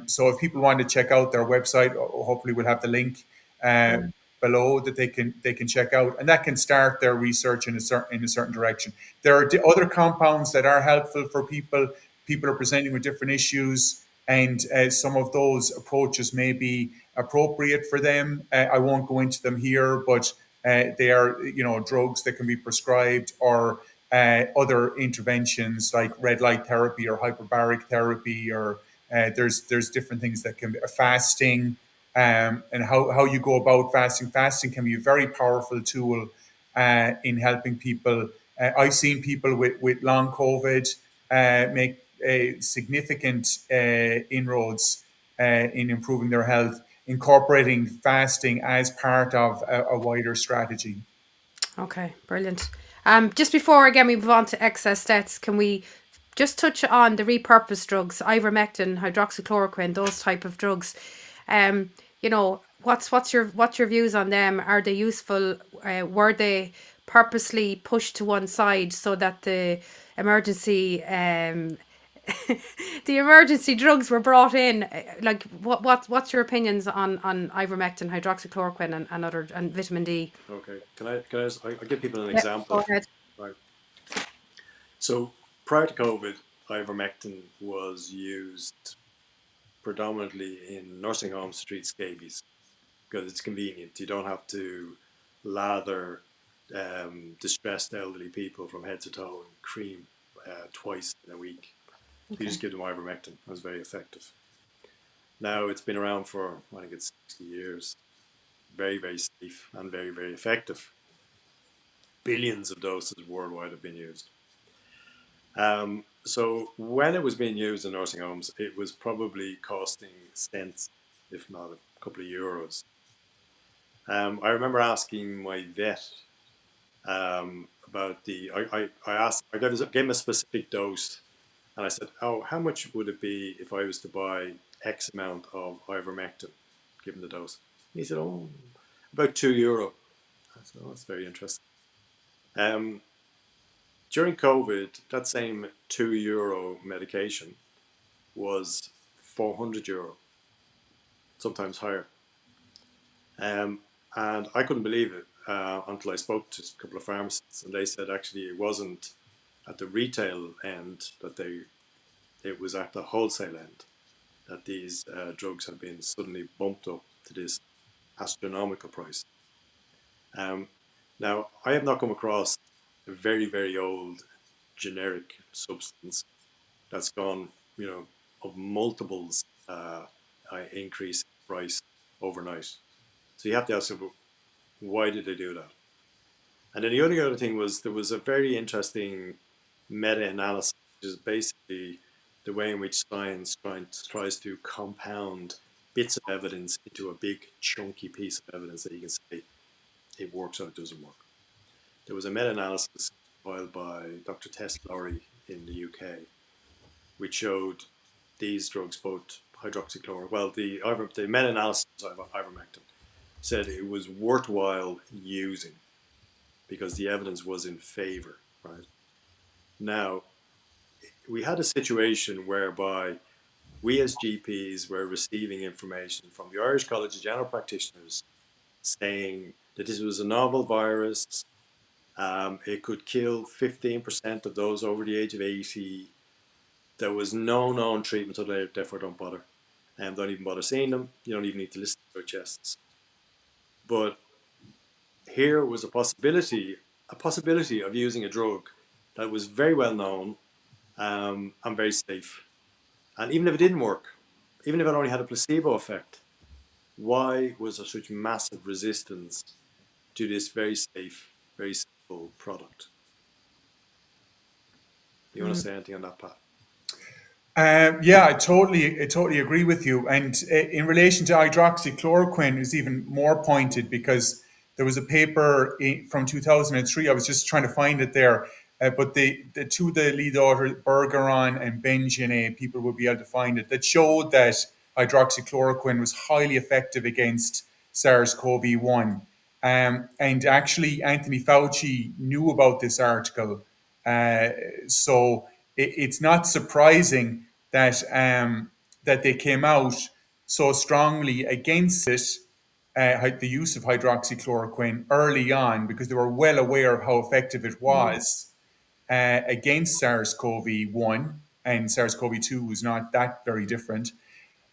Speaker 2: So if people want to check out their website, hopefully we'll have the link uh, below that they can check out, and that can start their research in a certain direction. There are other compounds that are helpful for people. People are presenting with different issues, and some of those approaches may be appropriate for them. I won't go into them here, but they are, drugs that can be prescribed, or other interventions like red light therapy or hyperbaric therapy, or there's different things that can be fasting, and how you go about fasting. Fasting can be a very powerful tool in helping people. I've seen people with long COVID make significant inroads in improving their health. incorporating fasting as part of a wider strategy.
Speaker 1: Okay, brilliant. Just before again we move on to excess deaths, can we just touch on the repurposed drugs, ivermectin, hydroxychloroquine, those type of drugs? Um, what's your views on them? Are they useful? Were they purposely pushed to one side so that the emergency the emergency drugs were brought in? Like, what's your opinions on ivermectin, hydroxychloroquine, and other and vitamin D?
Speaker 3: Okay, I'll give people an
Speaker 1: Yeah, go
Speaker 3: example.
Speaker 1: ahead.
Speaker 3: Right. So prior to COVID, ivermectin was used predominantly in nursing homes to treat scabies because it's convenient. You don't have to lather distressed elderly people from head to toe in cream twice in a week. You just give them ivermectin. That's very effective. Now it's been around for, I think it's 60 years. Very, very safe and very, very effective. Billions of doses worldwide have been used. So when it was being used in nursing homes, it was probably costing cents, if not a couple of euros. I remember asking my vet about I gave him a specific dose, and I said, "Oh, how much would it be if I was to buy X amount of ivermectin, given the dose?" And he said, "Oh, about €2." I said, "Oh, that's very interesting." Um, During COVID, that same €2 medication was €400, sometimes higher. And I couldn't believe it until I spoke to a couple of pharmacists, and they said actually it wasn't at the retail end it was at the wholesale end that these drugs have been suddenly bumped up to this astronomical price. Um, Now, I have not come across a very, very old generic substance that's gone, of multiples increase in price overnight. So you have to ask yourself, why did they do that? And then the only other thing was there was a very interesting meta-analysis, which is basically the way in which science tries to compound bits of evidence into a big chunky piece of evidence that you can say it works or it doesn't work. There was a meta-analysis filed by Dr. Tess Lowry in the UK, which showed these drugs, both hydroxychloroquine, well, the meta-analysis of ivermectin said it was worthwhile using because the evidence was in favor, right? Now, we had a situation whereby we as GPs were receiving information from the Irish College of General Practitioners saying that this was a novel virus. It could kill 15% of those over the age of 80. There was no known treatment, so therefore don't bother. And don't even bother seeing them. You don't even need to listen to their chests. But here was a possibility of using a drug that was very well known and very safe. And even if it didn't work, even if it only had a placebo effect, why was there such massive resistance to this very safe, very simple product? Do you want to say anything on that, Pat?
Speaker 2: Yeah, I totally agree with you. And in relation to hydroxychloroquine, it's even more pointed because there was a paper from 2003. I was just trying to find it there, but the lead authors, Bergeron and Benjane, people would be able to find it, that showed that hydroxychloroquine was highly effective against SARS-CoV-1. And actually, Anthony Fauci knew about this article. So it's not surprising that that they came out so strongly against it, the use of hydroxychloroquine early on, because they were well aware of how effective it was against SARS-CoV-1, and SARS-CoV-2 was not that very different.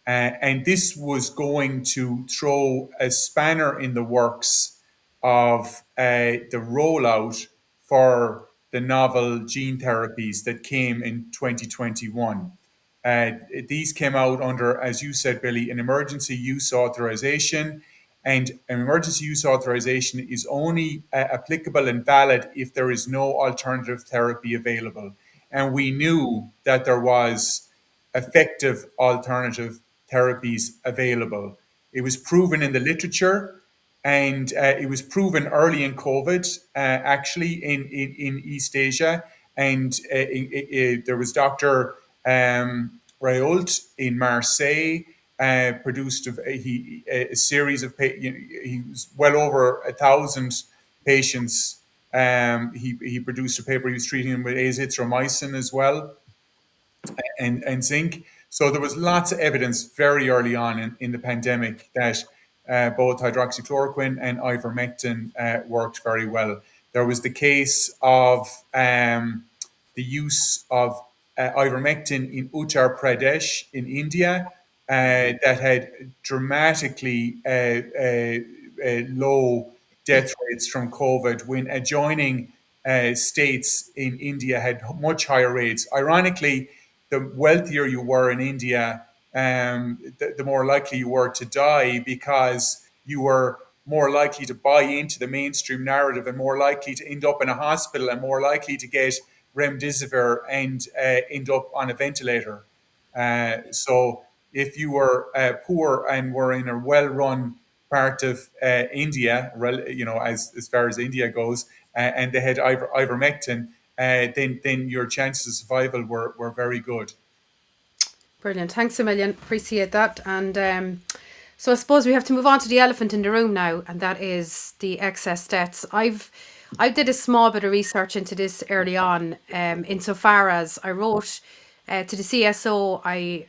Speaker 2: And this was going to throw a spanner in the works of the rollout for the novel gene therapies that came in 2021. Uh, these came out under, as you said, Billy, an emergency use authorization. And an emergency use authorization is only applicable and valid if there is no alternative therapy available. And we knew that there was effective alternative therapies available. It was proven in the literature, and it was proven early in COVID, actually in East Asia. And there was Dr. Raoult in Marseille produced a series of he was well over 1,000 patients. He produced a paper. He was treating them with azithromycin as well, and zinc. So there was lots of evidence very early on in the pandemic that both hydroxychloroquine and ivermectin worked very well. There was the case of the use of ivermectin in Uttar Pradesh in India that had dramatically low death rates from COVID, when adjoining states in India had much higher rates. Ironically, the wealthier you were in India, the more likely you were to die, because you were more likely to buy into the mainstream narrative and more likely to end up in a hospital and more likely to get remdesivir and end up on a ventilator. So if you were poor and were in a well-run part of India, as far as India goes, and they had ivermectin, then your chances of survival were very good.
Speaker 1: Brilliant. Thanks a million. Appreciate that. And so I suppose we have to move on to the elephant in the room now, and that is the excess deaths. I did a small bit of research into this early on, insofar as I wrote to the CSO. I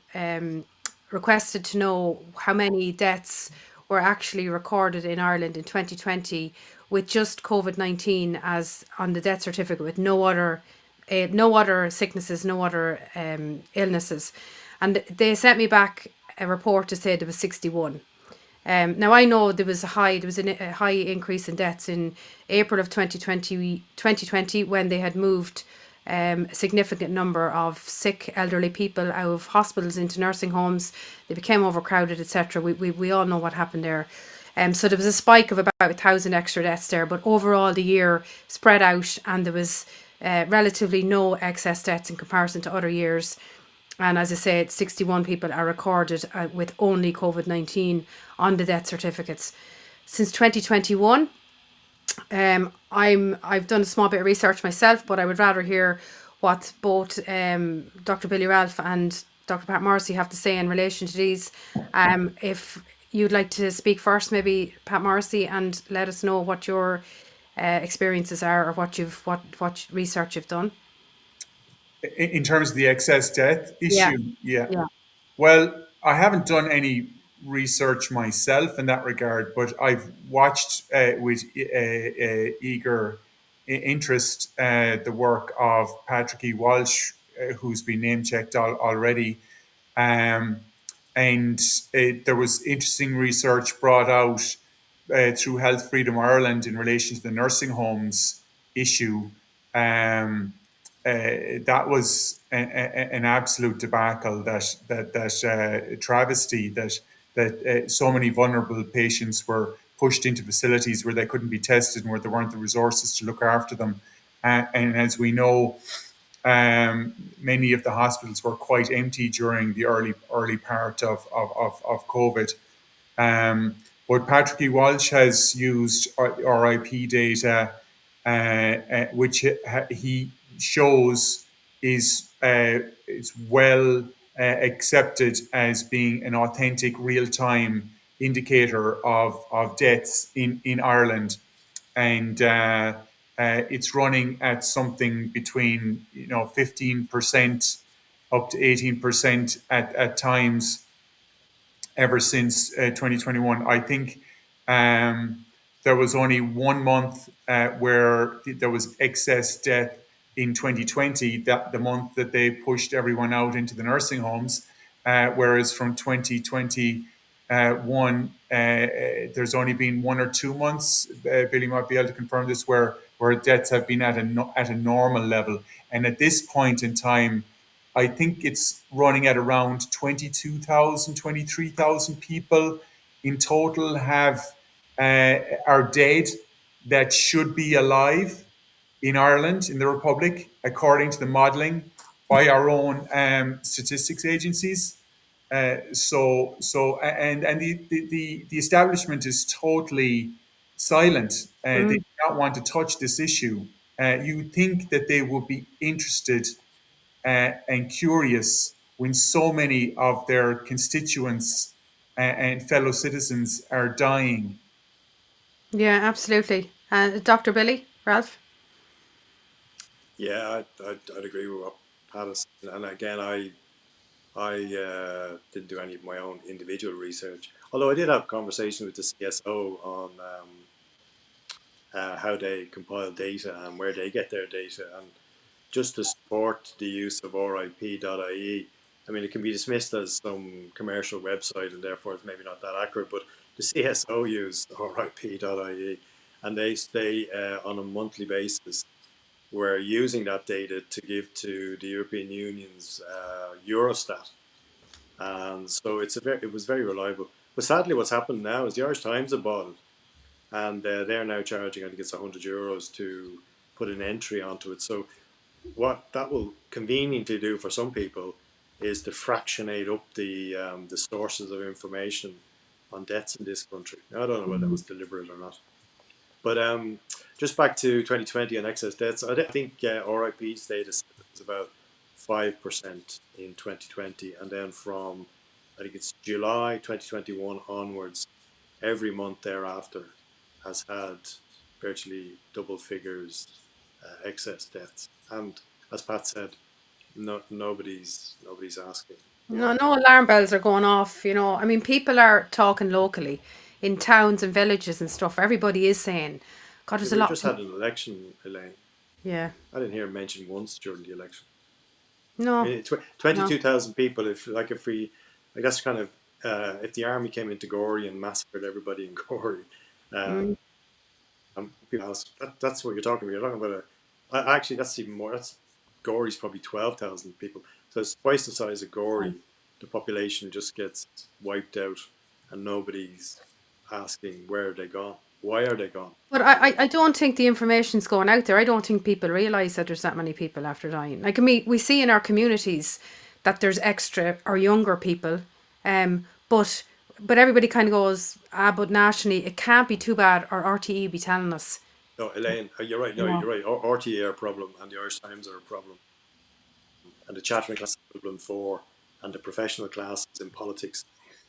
Speaker 1: requested to know how many deaths were actually recorded in Ireland in 2020 with just COVID-19 as on the death certificate, with no other sicknesses, no other illnesses. And they sent me back a report to say there was 61. Now I know there was a high increase in deaths in April of 2020 when they had moved a significant number of sick elderly people out of hospitals into nursing homes. They became overcrowded, etc. We all know what happened there. So there was a spike of about 1,000 extra deaths there, but overall the year spread out, and there was relatively no excess deaths in comparison to other years. And as I said, 61 people are recorded with only COVID-19 on the death certificates. Since 2021, I've done a small bit of research myself, but I would rather hear what both Dr. Billy Ralph and Dr. Pat Morrissey have to say in relation to these. If you'd like to speak first, maybe Pat Morrissey, and let us know what your experiences are, or what research you've done.
Speaker 2: In terms of the excess death
Speaker 1: Yeah,
Speaker 2: issue, yeah.
Speaker 1: yeah.
Speaker 2: Well, I haven't done any research myself in that regard, but I've watched with eager interest the work of Patrick E. Walsh, who's been name checked already. Um, and there was interesting research brought out through Health Freedom Ireland in relation to the nursing homes issue. Um, that was an absolute debacle, that travesty, that so many vulnerable patients were pushed into facilities where they couldn't be tested and where there weren't the resources to look after them. And as we know, many of the hospitals were quite empty during the early part of COVID. But Patrick E. Walsh has used RIP data, which he shows is well accepted as being an authentic real-time indicator of deaths in Ireland. And it's running at something between 15% up to 18% at times ever since 2021. I think there was only 1 month where there was excess death in 2020, that the month that they pushed everyone out into the nursing homes, whereas from 2021, there's only been 1 or 2 months. Billy might be able to confirm this, where deaths have been at a normal level, and at this point in time, I think it's running at around 22,000, 23,000 people in total are dead that should be alive in Ireland, in the Republic, according to the modelling by our own statistics agencies. And the establishment is totally silent. They
Speaker 1: Mm.
Speaker 2: do not want to touch this issue. You would think that they would be interested and curious when so many of their constituents and fellow citizens are dying.
Speaker 1: Yeah, absolutely. Dr. Billy, Ralph?
Speaker 3: Yeah, I'd agree with what Pat is saying. And again, I didn't do any of my own individual research, although I did have a conversation with the CSO on how they compile data and where they get their data, and just to support the use of RIP.ie. I mean, it can be dismissed as some commercial website and therefore it's maybe not that accurate, but the CSO use RIP.ie, and they stay on a monthly basis. We're using that data to give to the European Union's Eurostat, and so it was very reliable. But sadly, what's happened now is the Irish Times have bought it, and they're now charging, I think it's €100 to put an entry onto it. So what that will conveniently do for some people is to fractionate up the sources of information on deaths in this country. Now, I don't know whether that was deliberate or not. But just back to 2020 and excess deaths, I think RIP's data is about 5% in 2020. And then from, I think it's July 2021 onwards, every month thereafter has had virtually double figures excess deaths. And as Pat said, nobody's asking
Speaker 1: No,
Speaker 3: why.
Speaker 1: no alarm bells are going off, you know. I mean, people are talking locally in towns and villages and stuff. Everybody is saying, God,
Speaker 3: Yeah,
Speaker 1: there's a
Speaker 3: we
Speaker 1: lot of
Speaker 3: just had
Speaker 1: people.
Speaker 3: an election, Elaine.
Speaker 1: Yeah.
Speaker 3: I didn't hear him mentioned once during the election. I
Speaker 1: No,
Speaker 3: mean,
Speaker 1: no.
Speaker 3: 22,000 people. If we, like that's kind of if the army came into Gorey and massacred everybody in Gorey, uh,
Speaker 1: Mm.
Speaker 3: people ask that's what you're talking about. You're talking about actually that's even more. That's Gorey's probably 12,000 people. So it's twice the size of Gorey. The population just gets wiped out, and nobody's asking where are they gone. Why are they gone?
Speaker 1: But
Speaker 3: You know.
Speaker 1: I don't think the information's going out there. I don't think people realise that there's that many people after dying. Like, I mean, we see in our communities that there's extra or younger people, but everybody kind of goes, but nationally it can't be too bad, or RTE be telling us,
Speaker 3: No, Elaine, you're right.
Speaker 1: you
Speaker 3: No,
Speaker 1: know.
Speaker 3: you're right. RTA are a problem, and the Irish Times are a problem, and the chattering class is a problem for, and the professional classes in politics,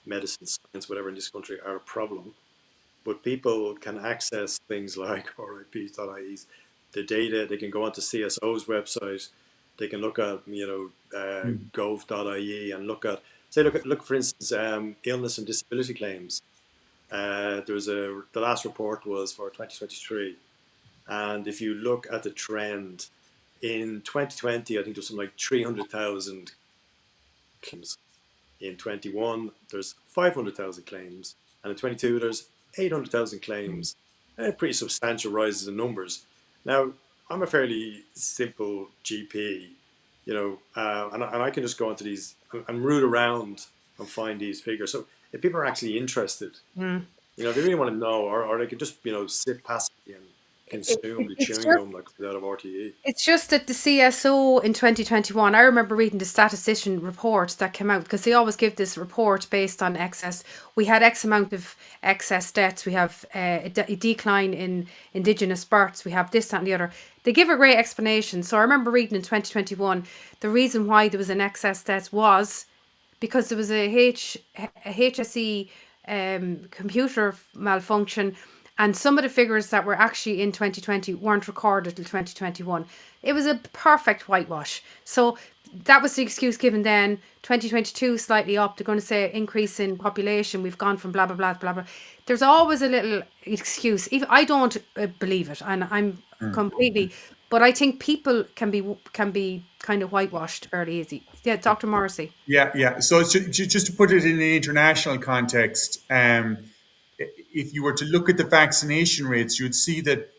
Speaker 3: medicine, science, whatever in this country are a problem. But people can access things like RIP.ie's, the data. They can go onto CSO's website. They can look at gov.ie and look at look for instance illness and disability claims. The last report was for 2023, and if you look at the trend in 2020, I think there's something like 300,000 claims. In 21, there's 500,000 claims, and in 22, there's 800,000 claims. Pretty substantial rises in numbers. Now, I'm a fairly simple GP, and I can just go into these and root around and find these figures. So if people are actually interested,
Speaker 1: Mm.
Speaker 3: they really want to know, or they can just, sit passively and consume the
Speaker 1: It's
Speaker 3: chewing
Speaker 1: just
Speaker 3: gum that comes out of RTE.
Speaker 1: that the CSO in 2021, I remember reading the statistician report that came out, because they always give this report based on excess. We had X amount of excess deaths. We have a decline in Indigenous births. We have this, that, and the other. They give a great explanation. So I remember reading in 2021, the reason why there was an excess death was because there was a HSE computer malfunction, and some of the figures that were actually in 2020 weren't recorded till 2021. It was a perfect whitewash. So that was the excuse given then. 2022 slightly up. They're going to say increase in population. We've gone from blah blah blah blah blah. There's always a little excuse. Even I don't believe it, and I'm completely. But I think people can be kind of whitewashed fairly easy. Yeah, Dr. Morrissey.
Speaker 2: Yeah, yeah. So just to put it in an international context, if you were to look at the vaccination rates, you'd see that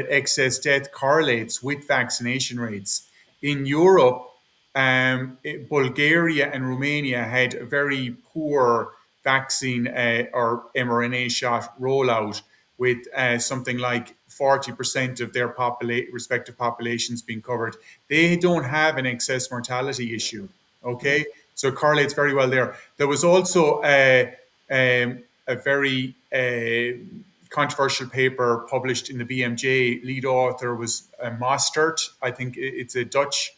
Speaker 2: excess death correlates with vaccination rates. In Europe, Bulgaria and Romania had a very poor vaccine or mRNA shot rollout, with something like 40% of their respective populations being covered. They don't have an excess mortality issue. Okay, So it correlates very well there. There was also a very controversial paper published in the BMJ. Lead author was Mostert. I think it's a Dutch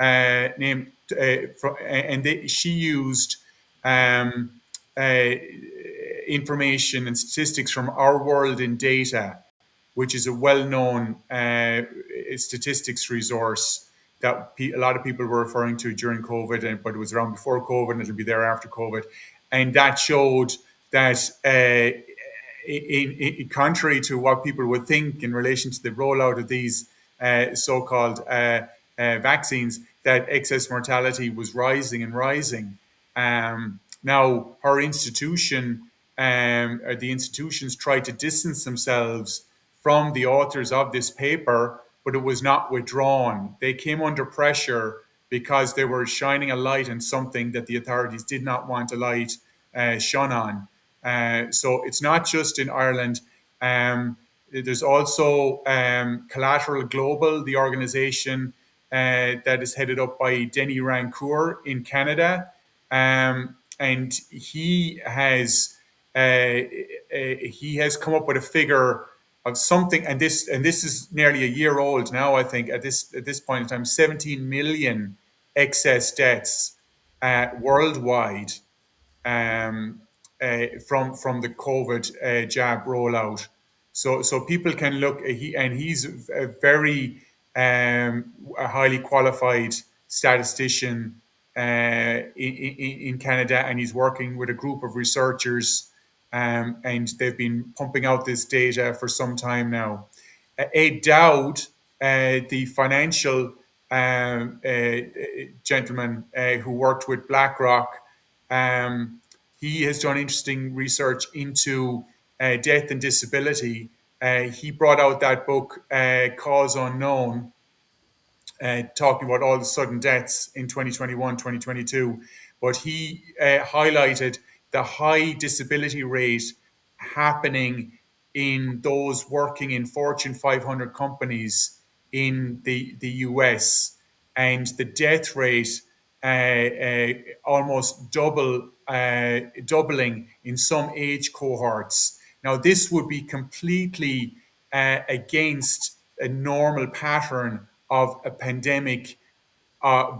Speaker 2: name, and she used um, uh, information and statistics from Our World in Data, which is a well-known statistics resource that a lot of people were referring to during COVID, but it was around before COVID, and it'll be there after COVID. And that showed that, contrary to what people would think in relation to the rollout of these so-called vaccines, that excess mortality was rising and rising. Now, her institution, or the institutions, tried to distance themselves from the authors of this paper, but it was not withdrawn. They came under pressure because they were shining a light on something that the authorities did not want a light shone on. So it's not just in Ireland. There's also Collateral Global, the organization that is headed up by Denis Rancourt in Canada. And he has come up with a figure of something, and this is nearly a year old now. I think at this point in time, 17 million excess deaths worldwide, um, from the COVID jab rollout. So people can look. He's a very a highly qualified statistician in Canada, and he's working with a group of researchers, and they've been pumping out this data for some time now. Ed Dowd, the financial gentleman who worked with BlackRock, um, he has done interesting research into death and disability. He brought out that book, Cause Unknown, talking about all the sudden deaths in 2021, 2022. But he highlighted the high disability rate happening in those working in Fortune 500 companies in the US, and the death rate almost doubling in some age cohorts. Now, this would be completely against a normal pattern of a pandemic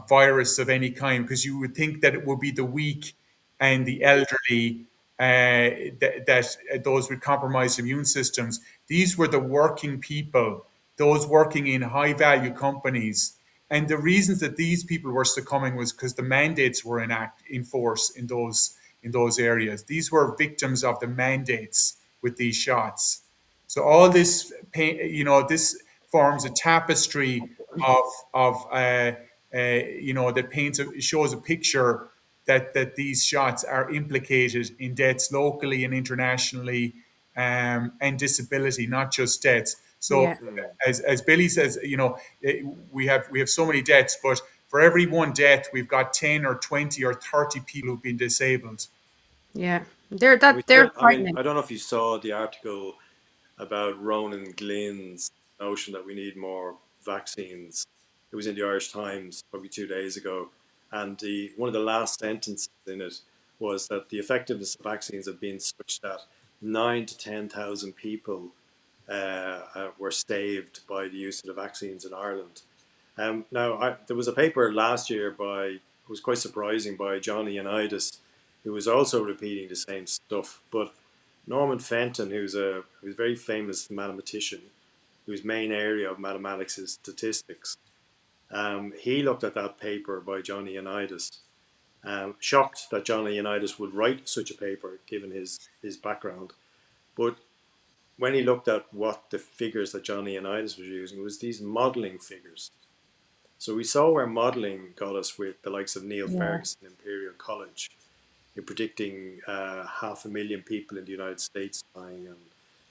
Speaker 2: virus of any kind, because you would think that it would be the weak and the elderly, that those with compromised immune systems. These were the working people, those working in high value companies. And the reasons that these people were succumbing was because the mandates were in force in those areas. These were victims of the mandates with these shots. So all this pain, this forms a tapestry of that shows a picture that these shots are implicated in deaths locally and internationally, and disability, not just deaths. So,
Speaker 1: Yeah.
Speaker 2: as Billy says, we have so many deaths, but for every one death, we've got 10 or 20 or 30 people who've been disabled.
Speaker 1: Yeah. They're
Speaker 3: I mean,
Speaker 1: frightening.
Speaker 3: I don't know if you saw the article about Ronan Glynn's notion that we need more vaccines. It was in the Irish Times probably 2 days ago, and one of the last sentences in it was that the effectiveness of vaccines had been such that 9 to 10,000 people were saved by the use of the vaccines in Ireland. Now, there was a paper last year it was quite surprising, by Johnny Ioannidis, who was also repeating the same stuff. But Norman Fenton, who's a very famous mathematician, whose main area of mathematics is statistics, he looked at that paper by Johnny Ioannidis, shocked that Johnny Ioannidis would write such a paper given his background. But when he looked at what the figures that Johnny Ioannidis was using, it was these modelling figures. So we saw where modelling got us with the likes of Neil
Speaker 1: Yeah.
Speaker 3: Ferguson, Imperial College, in predicting 500,000 people in the United States dying and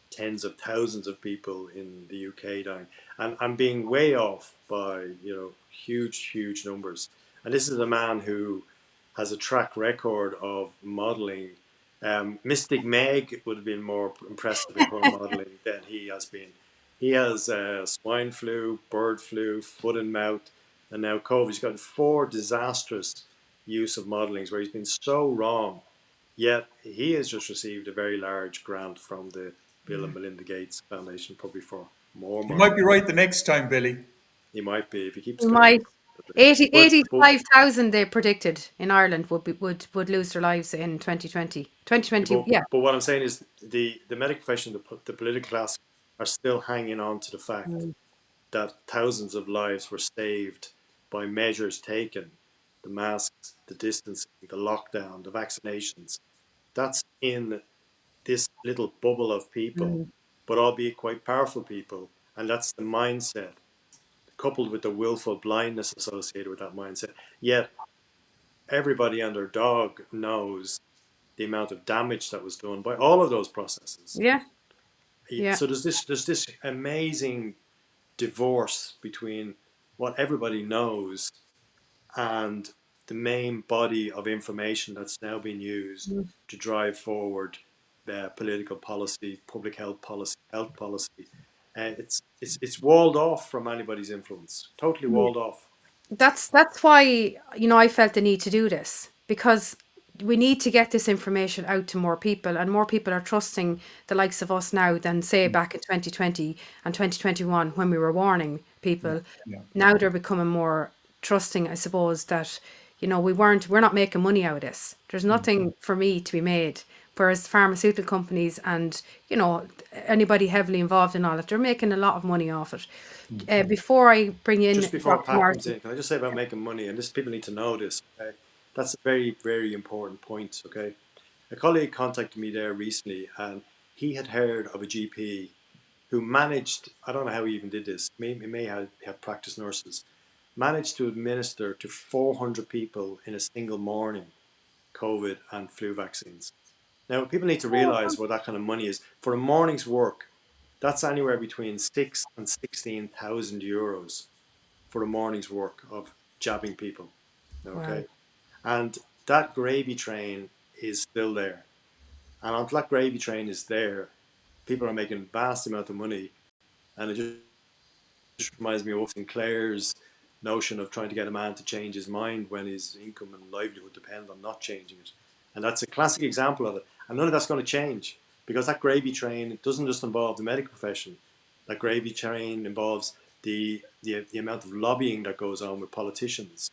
Speaker 3: tens of thousands of people in the UK dying, and being way off by huge numbers. And this is a man who has a track record of modelling. Mystic Meg would have been more impressive in her modelling than he has been. He has swine flu, bird flu, foot and mouth, and now COVID. He's got 4 disastrous use of modelings where he's been so wrong. Yet he has just received a very large grant from the Bill and Melinda Gates Foundation, probably for more
Speaker 2: You
Speaker 3: money.
Speaker 2: might be right the next time, Billy.
Speaker 3: He might be if he keeps
Speaker 1: You
Speaker 3: going.
Speaker 1: might 80
Speaker 3: But
Speaker 1: 85,000 they predicted in Ireland would lose their lives in 2020. 2020,
Speaker 3: But,
Speaker 1: yeah.
Speaker 3: but what I'm saying is the medical profession, the political class are still hanging on to the fact
Speaker 1: Mm.
Speaker 3: that thousands of lives were saved by measures taken, the masks, the distancing, the lockdown, the vaccinations. That's in this little bubble of people,
Speaker 1: Mm.
Speaker 3: but albeit quite powerful people. And that's the mindset, coupled with the willful blindness associated with that mindset. Yet everybody and their dog knows the amount of damage that was done by all of those processes.
Speaker 1: Yeah, yeah.
Speaker 3: So there's this amazing divorce between what everybody knows and the main body of information that's now being used
Speaker 1: Mm.
Speaker 3: to drive forward the political policy, public health policy. It's walled off from anybody's influence, totally walled off.
Speaker 1: That's why, I felt the need to do this, because we need to get this information out to more people, and more people are trusting the likes of us now than say back in 2020 and 2021 when we were warning
Speaker 2: Yeah,
Speaker 1: people.
Speaker 2: yeah.
Speaker 1: Now they're becoming more trusting, I suppose, that we're not making money out of this. There's nothing for me to be made. Whereas pharmaceutical companies and anybody heavily involved in all it, they're making a lot of money off it. Before I bring
Speaker 3: Just
Speaker 1: in
Speaker 3: before
Speaker 1: Dr.
Speaker 3: Pat comes
Speaker 1: Martin.
Speaker 3: in, can I just say about making money? And this people need to know this. Okay, that's a very very important point. Okay, a colleague contacted me there recently, and he had heard of a GP who managed. I don't know how he even did this. He may have practice nurses managed to administer to 400 people in a single morning COVID and flu vaccines. Now, people need to realize what that kind of money is for a morning's work. That's anywhere between €6,000 and €16,000 for a morning's work of jabbing people.
Speaker 1: Wow.
Speaker 3: Okay, and that gravy train is still there, and until that gravy train is there, people are making vast amount of money, and it just reminds me of Sinclair's notion of trying to get a man to change his mind when his income and livelihood depend on not changing it. And that's a classic example of it. And none of that's going to change because that gravy train doesn't just involve the medical profession. That gravy train involves the amount of lobbying that goes on with politicians,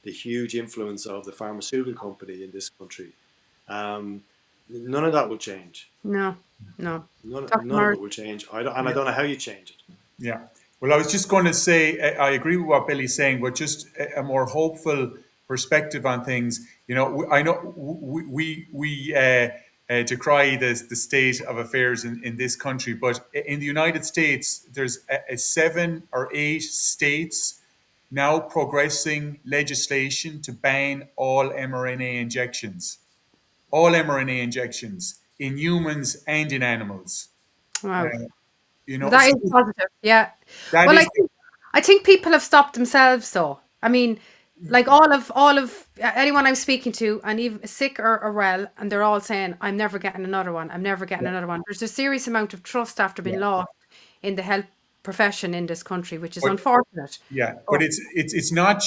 Speaker 3: the huge influence of the pharmaceutical company in this country. Um, None of that will change.
Speaker 1: No, no. Dr.
Speaker 3: None of it
Speaker 1: Morris.
Speaker 3: will change. And I
Speaker 2: Yeah.
Speaker 3: don't know how you change it.
Speaker 2: Yeah. Well, I was just going to say, I agree with what Billy's saying, but just a more hopeful perspective on things. I know we decry the state of affairs in this country, but in the United States, there's a 7 or 8 states now progressing legislation to ban all mRNA injections in humans and in animals.
Speaker 1: Wow.
Speaker 2: Uh,
Speaker 1: That
Speaker 2: so
Speaker 1: is positive. Yeah.
Speaker 2: that
Speaker 1: Well,
Speaker 2: is.
Speaker 1: I think people have stopped themselves though. I mean, like all of anyone I'm speaking to, and even sick or well, and they're all saying, "I'm never getting another one. I'm never getting
Speaker 2: Yeah.
Speaker 1: another one." There's a serious amount of trust after being
Speaker 2: Yeah.
Speaker 1: lost in the health profession in this country, which is
Speaker 2: But
Speaker 1: unfortunate.
Speaker 2: yeah, but
Speaker 1: Oh,
Speaker 2: it's not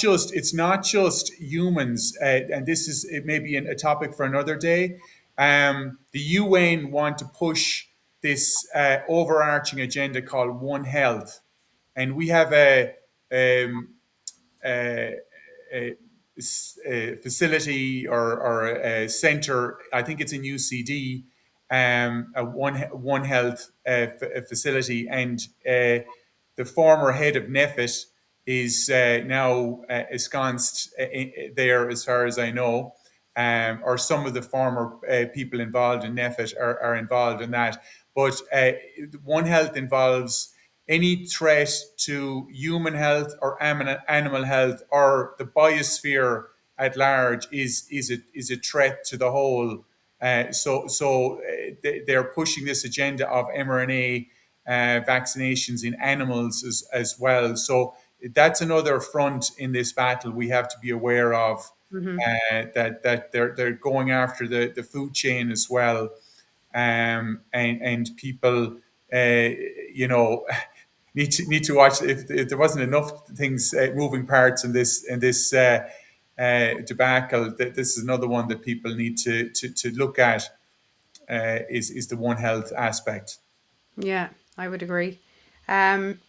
Speaker 2: just humans, and this is it may be a topic for another day. The UN want to push this overarching agenda called One Health, and we have um, a, a facility or a center. I think it's in UCD, a One Health facility, and the former head of NEFIT is now ensconced there, as far as I know. Or some of the former people involved in NEFIT are involved in that. But One Health involves any threat to human health or animal health or the biosphere at large is a threat to the whole. They're pushing this agenda of mRNA vaccinations in animals as well. So that's another front in this battle we have to be aware of.
Speaker 1: hmm.
Speaker 2: That they're going after the food chain as well, and people, you know, need to watch if there wasn't enough things moving parts in this debacle, this is another one that people need to look at, is the One Health aspect.
Speaker 1: Yeah, I would agree. Um,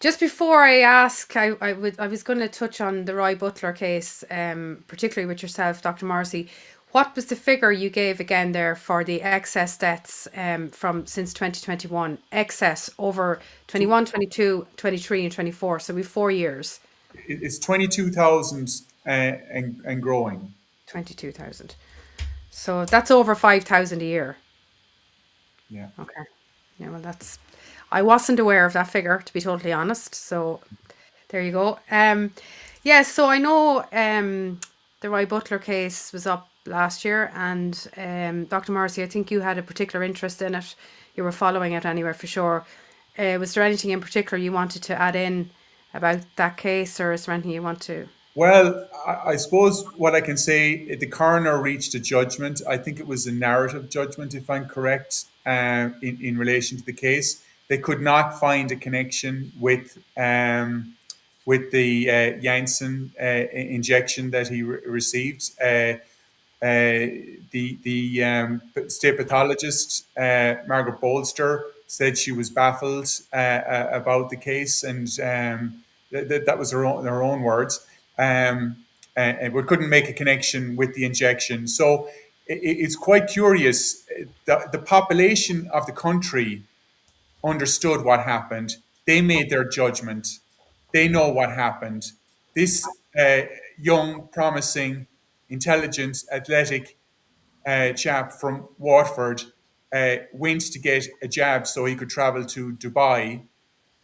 Speaker 1: just before I ask, I was going to touch on the Roy Butler case, particularly with yourself, Dr. Morrissey. What was the figure you gave again there for the excess deaths from since 2021? Excess over 21, 22, 23 and 24. So we've 4 years.
Speaker 2: It's 22,000 and growing.
Speaker 1: 22,000. So that's over 5,000 a year.
Speaker 2: Yeah.
Speaker 1: Okay. Yeah, well, I wasn't aware of that figure, to be totally honest. So there you go. Yeah, so I know the Roy Butler case was up last year, and Dr. Morrissey, I think you had a particular interest in it. You were following it anyway, for sure. Was there anything in particular you wanted to add in about that case, or is there anything you want to?
Speaker 2: Well, I suppose what I can say, the coroner reached a judgment. I think it was a narrative judgment, if I'm correct, in relation to the case. They could not find a connection with the Janssen injection that he received. The state pathologist, Margaret Bolster, said she was baffled about the case, and that was her own words. And we couldn't make a connection with the injection. So it's quite curious. The population of the country understood what happened. They made their judgment. They know what happened. This young, promising, intelligent, athletic chap from Watford went to get a jab so he could travel to Dubai,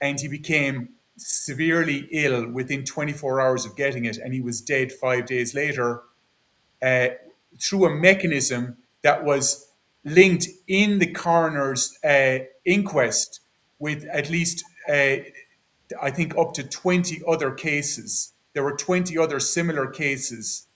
Speaker 2: and he became severely ill within 24 hours of getting it, and he was dead 5 days later uh, through a mechanism that was linked in the coroner's inquest with at least, I think, up to 20 other cases. There were 20 other similar cases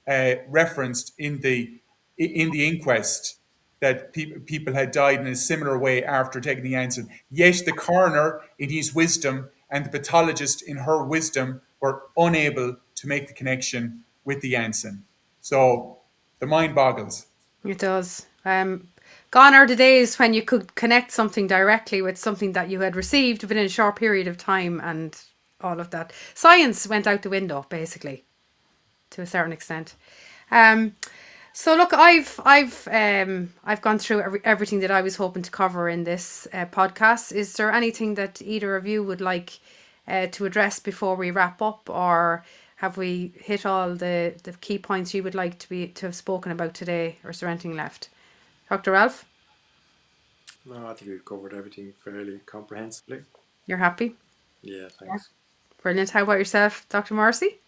Speaker 2: referenced in the inquest that people had died in a similar way after taking the Janssen. Yet the coroner, in his wisdom, and the pathologist, in her wisdom, were unable to make the connection with the Janssen. So the mind boggles.
Speaker 1: It does. Gone are the days when you could connect something directly with something that you had received within a short period of time, and all of that. Science went out the window, basically, to a certain extent. So look, I've gone through everything that I was hoping to cover in this podcast. Is there anything that either of you would like to address before we wrap up, or have we hit all the key points you would like to have spoken about today, or is there anything left? Dr. Ralph,
Speaker 3: No, I think we've covered everything fairly comprehensively.
Speaker 1: you're happy?
Speaker 3: Yeah, thanks.
Speaker 1: Brilliant. How about yourself, Dr. Morrissey?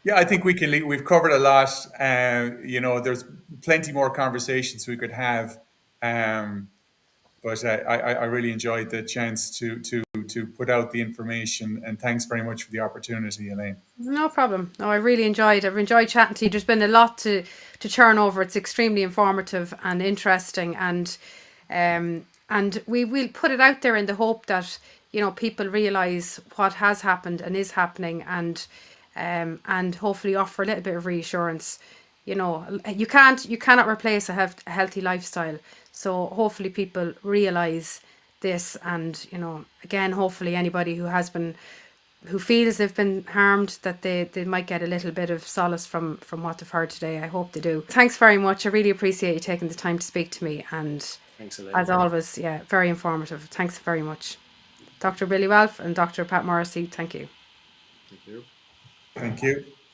Speaker 2: Yeah, I think we've covered a lot. There's plenty more conversations we could have. But I really enjoyed the chance to put out the information, and thanks very much for the opportunity, Elaine.
Speaker 1: No problem. No, I've enjoyed chatting to you. There's been a lot to churn over. It's extremely informative and interesting, and we will put it out there in the hope that people realise what has happened and is happening, and hopefully offer a little bit of reassurance. You cannot replace a healthy lifestyle. So hopefully people realise this, and again, hopefully anybody who feels they've been harmed, that they might get a little bit of solace from what they've heard today. I hope they do. Thanks very much. I really appreciate you taking the time to speak to me, and
Speaker 3: Thanks, Elaine.
Speaker 1: as always, yeah, very informative. Thanks very much. Dr. Billy Ralph and Dr. Pat Morrissey, thank you.
Speaker 3: Thank you.
Speaker 2: Thank you.